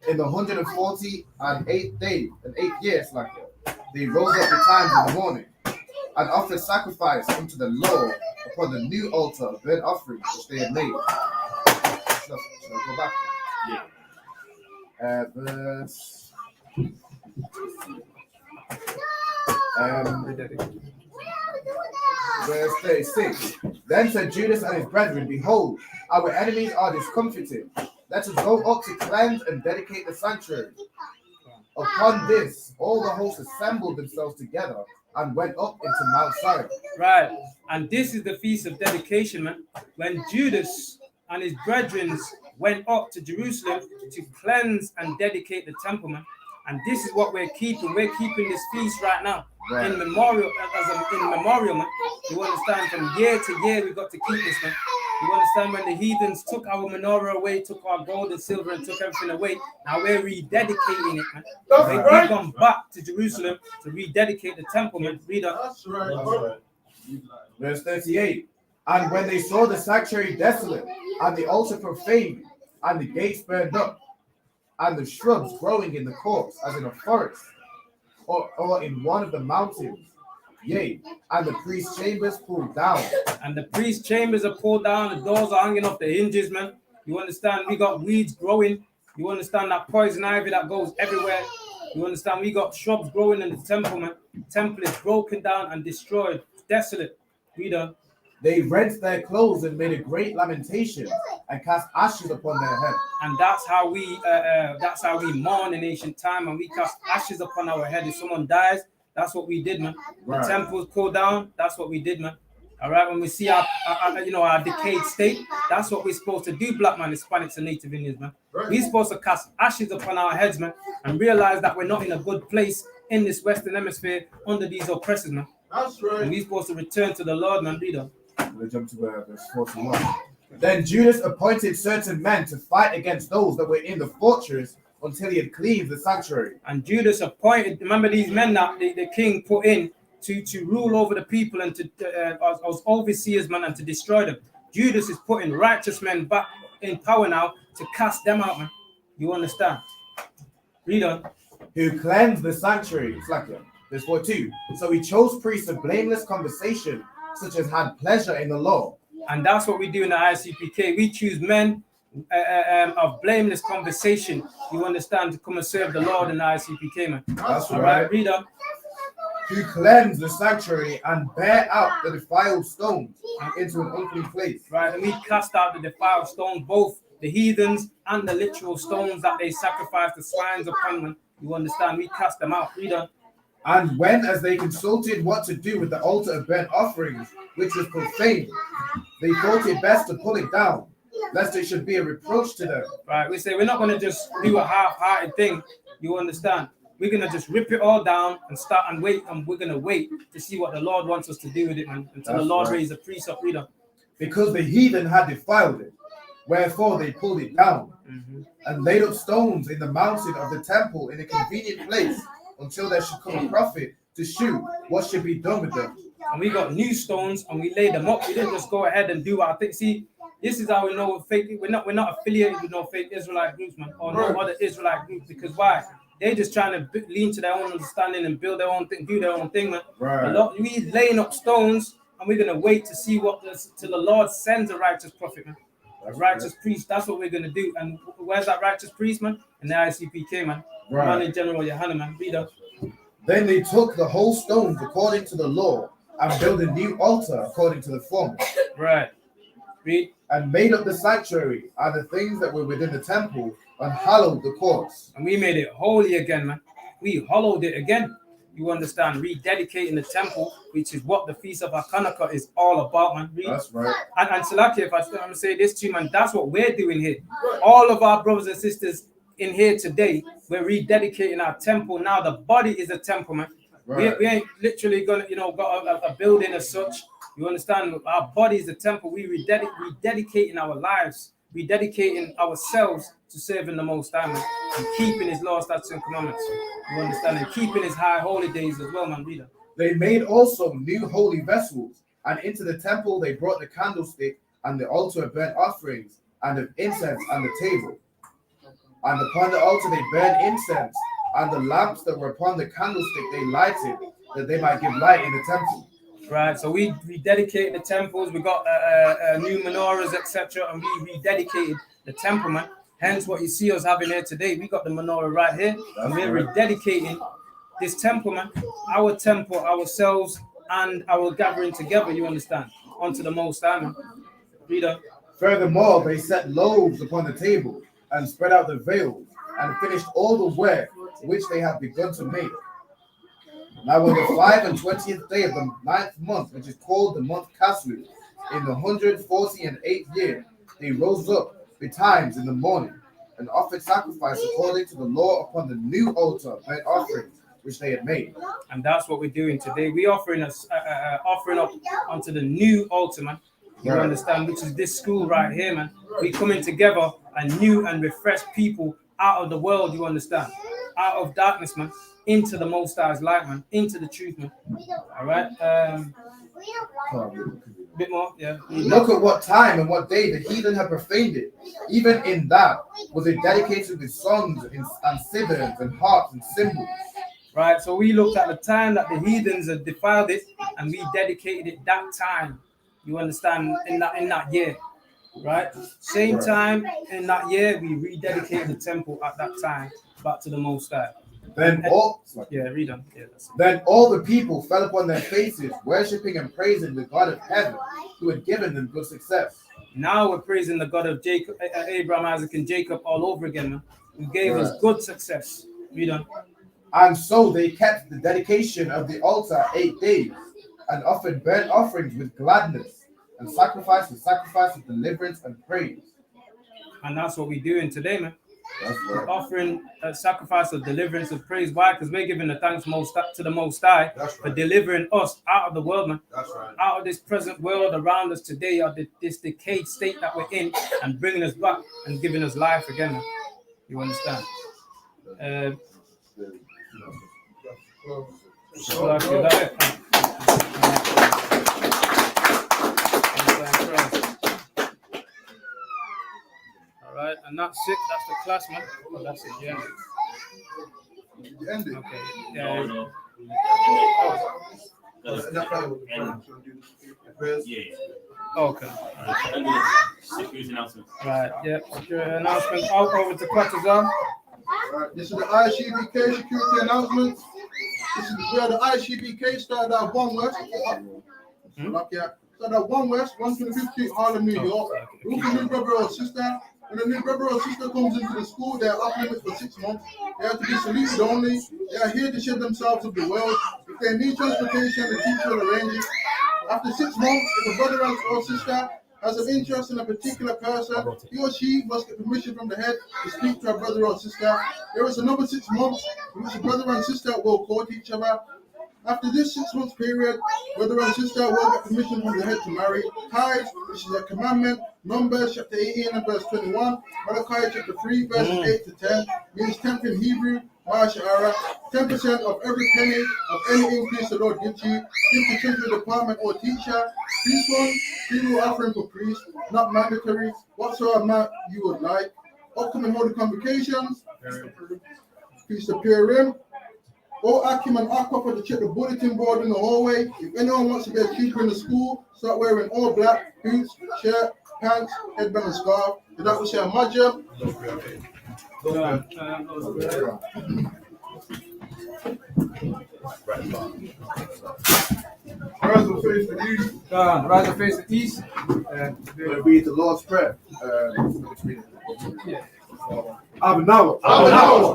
in the 148th day, and 8th year, they rose up betimes in the morning, and offered sacrifice unto the Lord upon the new altar of burnt offering which they had made. Shall I go back? Yeah. Verse. Verse 36. Then said Judas and his brethren, Behold, our enemies are discomfited. Let us go up to cleanse and dedicate the sanctuary. Upon this, all the hosts assembled themselves together and went up into Mount Sinai. Right. And this is the feast of dedication, man. When Judas and his brethren went up to Jerusalem to cleanse and dedicate the temple, man. And this is what we're keeping. We're keeping this feast right now. Right. In memorial, in memorial, man. You understand? From year to year, we got to keep this, man. You understand? When the heathens took our menorah away, took our gold and silver, and took everything away, now we're rededicating it, man. We've gone back to Jerusalem to rededicate the temple, man. Read on. That's right. Verse 38. And when they saw the sanctuary desolate, and the altar profaned, and the gates burned up, and the shrubs growing in the courts, as in a forest, or in one of the mountains, yea, and the priest's chambers pulled down. And the priest's chambers are pulled down, the doors are hanging off the hinges, man. You understand? We got weeds growing. You understand that poison ivy that goes everywhere. You understand? We got shrubs growing in the temple, man. The temple is broken down and destroyed, desolate. Read on. They rent their clothes and made a great lamentation, and cast ashes upon their head. And that's how we mourn in ancient time, and we cast ashes upon our head. If someone dies, that's what we did, man. Right. The temples pulled down, that's what we did, man. All right, when we see our decayed state, that's what we're supposed to do, black man, Hispanics, and Native Indians, man. Right. We're supposed to cast ashes upon our heads, man, and realize that we're not in a good place in this Western Hemisphere under these oppressors, man. That's right. And we're supposed to return to the Lord, man. Read on. We'll jump to verse 41. Then Judas appointed certain men to fight against those that were in the fortress until he had cleansed the sanctuary. And Judas appointed, remember these men that the king put in to rule over the people and to as overseers, man, and to destroy them. Judas is putting righteous men back in power now to cast them out, man. You understand? Read on. Who cleansed the sanctuary. Verse 42. So he chose priests of blameless conversation, such as had pleasure in the law. And that's what we do in the ISUPK. We choose men of blameless conversation, you understand, to come and serve the Lord in the ISUPK, man. That's All right. Read on. Who cleansed the sanctuary and bear out the defiled stones into an unclean place. Right, and we cast out the defiled stones, both the heathens and the literal stones that they sacrificed the swines upon them. You understand? We cast them out. Read on. And when, as they consulted what to do with the altar of burnt offerings, which was profaned, they thought it best to pull it down, lest it should be a reproach to them. Right, we say we're not going to just do a half-hearted thing. You understand? We're going to just rip it all down and start and wait, and we're going to wait to see what the Lord wants us to do with it, man, until the Lord raises a priest up. Read on. Because the heathen had defiled it, wherefore they pulled it down, and laid up stones in the mountain of the temple in a convenient place, until there should come a prophet to shew what should be done with them. And we got new stones and we laid them up. We didn't just go ahead and do our thing. See, this is how we know we're not affiliated with no fake Israelite groups, man, or no other Israelite groups. Because why? They're just trying to lean to their own understanding and build their own thing, do their own thing, man. Right. We laying up stones, and we're gonna wait to see till the Lord sends a righteous prophet, man. A righteous priest. That's what we're gonna do. And where's that righteous priest, man? In the ISUPK, man. Right. Man in General Yohana, man. Read up. Then they took the whole stones according to the law, and built a new altar according to the former. Right. Read. And made up the sanctuary and the things that were within the temple, and hallowed the courts. And we made it holy again, man. We hollowed it again. You understand? Rededicating the temple, which is what the Feast of HACHAANAKAH is all about, man. Read. That's right. And Salaki, if I'm going to say this to you, man, that's what we're doing here. All of our brothers and sisters in here today, we're rededicating our temple. Now the body is a temple, man. Right. We ain't literally gonna, got a building as such. You understand? Our body is the temple. We rededicating our lives, rededicating ourselves to serving the Most High, man, and keeping His laws, statutes, and commandments. You understand? And keeping His high holy days as well, man. Reader. They made also new holy vessels, and into the temple they brought the candlestick and the altar of burnt offerings and of incense and the table. And upon the altar they burned incense, and the lamps that were upon the candlestick they lighted, that they might give light in the temple. Right, so we rededicated the temples. We got new menorahs, etc., and we rededicated the temple, man. Hence, what you see us having here today, we got the menorah right here, and we're rededicating this temple, man, our temple, ourselves, and our gathering together. You understand? Onto the Most High, man. Reader. Furthermore, they set loaves upon the table, and spread out the veils, and finished all the work which they had begun to make. Now on the 25th day of the 9th month, which is called the month Caslu, in the 148th year, they rose up betimes in the morning, and offered sacrifice according to the law upon the new altar of burnt offerings which they had made. And that's what we're doing today. We're offering offering up onto the new altar, man. You understand? Which is this school right here, man. We coming together a new and refreshed people out of the world, you understand? Out of darkness, man. into the Most High's light, man, into the truth, man. All right. Bit more, yeah. Look at what time and what day the heathen have profaned it. Even in that was it dedicated with songs and cithers and harps and cymbals. Right. So we looked at the time that the heathens had defiled it, and we dedicated it that time. You understand? In that year, right? Same time in that year, we rededicated the temple at that time back to the Most High. Then all read on. Yeah, that's it. Then all the people fell upon their faces, worshiping and praising the God of heaven, who had given them good success. Now we're praising the God of Jacob, Abraham, Isaac, and Jacob all over again, man. Who gave us good success. Read on. And so they kept the dedication of the altar 8 days, and offered burnt offerings with gladness, and sacrifice of deliverance and praise. And that's what we're doing today, man. That's right. Offering a sacrifice of deliverance and praise. Why? Because we're giving the thanks to the Most High for delivering us out of the world, man. That's right. Out of this present world around us today, or this decayed state that we're in, and bringing us back and giving us life again, man. You understand? All right, and that's it. That's the class, man. Oh, that's it. Yeah. You ended. Okay. No. Okay. Security announcement. Right. Yeah. Security announcement. Out over to Quattazam. Right, this is the ISUPK security announcements. This is where the ISUPK started at 1 West. Started at 1 West, 125th Street, Harlem, New York. Look for new brother or sister. When a new brother or sister comes into the school, they are off limits for 6 months. They have to be saluted only. They are here to share themselves with the world. If they need transportation, the teacher will arrange it. After 6 months, if a brother or sister has an interest in a particular person, he or she must get permission from the head to speak to a brother or sister. There is another 6 months in which the brother and sister will court each other. After this 6 months period, brother and sister will get permission from the head to marry. Tithes, which is a commandment, Numbers chapter 18 and verse 21, Malachi chapter 3 verses 8 to 10, means 10th in Hebrew, Ma'ashara, 10% of every penny of any increase the Lord gives you. Give to treasury department or teacher. This one, funeral offering for priest, not mandatory, whatsoever amount you would like. Upcoming holy convocations, Feast of Purim. All Akim and Aqua to check the bulletin board in the hallway. If anyone wants to be a keeper in the school, start wearing all black, boots, shirt, pants, headband, and scarf. Did that was a Majam? Rise and face the east. Rise and face the east. We'll read the Lord's Prayer. Yeah. Abanawa,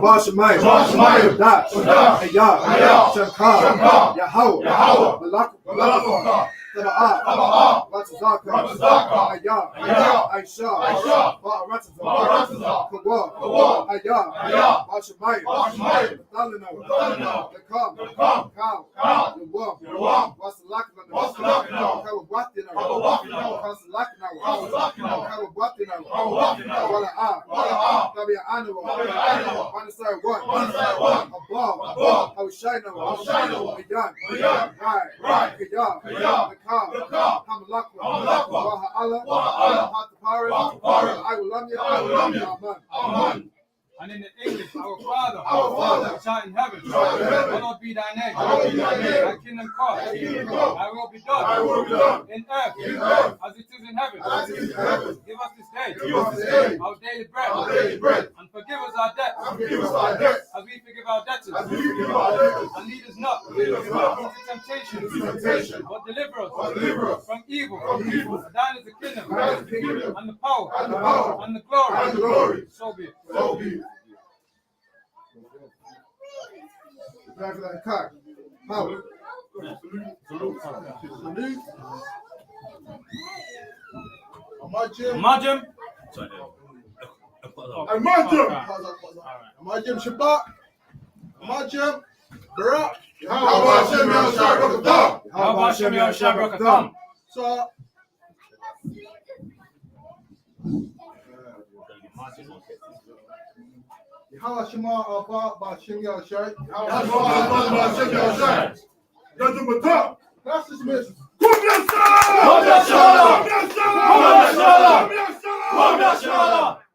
Bashamaya, Dash, Ayah, Shankar, Yahweh, Malakah, Sabah, Ratazaka, Ayah, Aisha, Ratazaka, Kawa, Ayah, Bashamaya, Dalinawa, the Kam, Cow, the Wam, Wasalakana, Kawabatina, Kawabatina, Wala Tabia Animal, one side one, above, I was shining, right, Kaya, the car, Hamalakwa, Wahala, Hatapara, I will love you, Amen. And in the English, our Father, which art in heaven, hallowed be thy name. Thy kingdom come, thy will be done in earth as it is in heaven. Give us this day our daily bread, and forgive us our debts as we forgive our debtors. And lead us not into temptation, but deliver us from evil. For thine is the kingdom, and the power, and the glory. So be it. Time for that cock. Power. Salute. Amajim. Majum. Amajim Shabbat. Amajim Barak. How about Shem Yahshua? How about Shem Yahshua? So, HACHAANAKAH B'Shem Yahushai. Class dismissed. Kom, Yashala!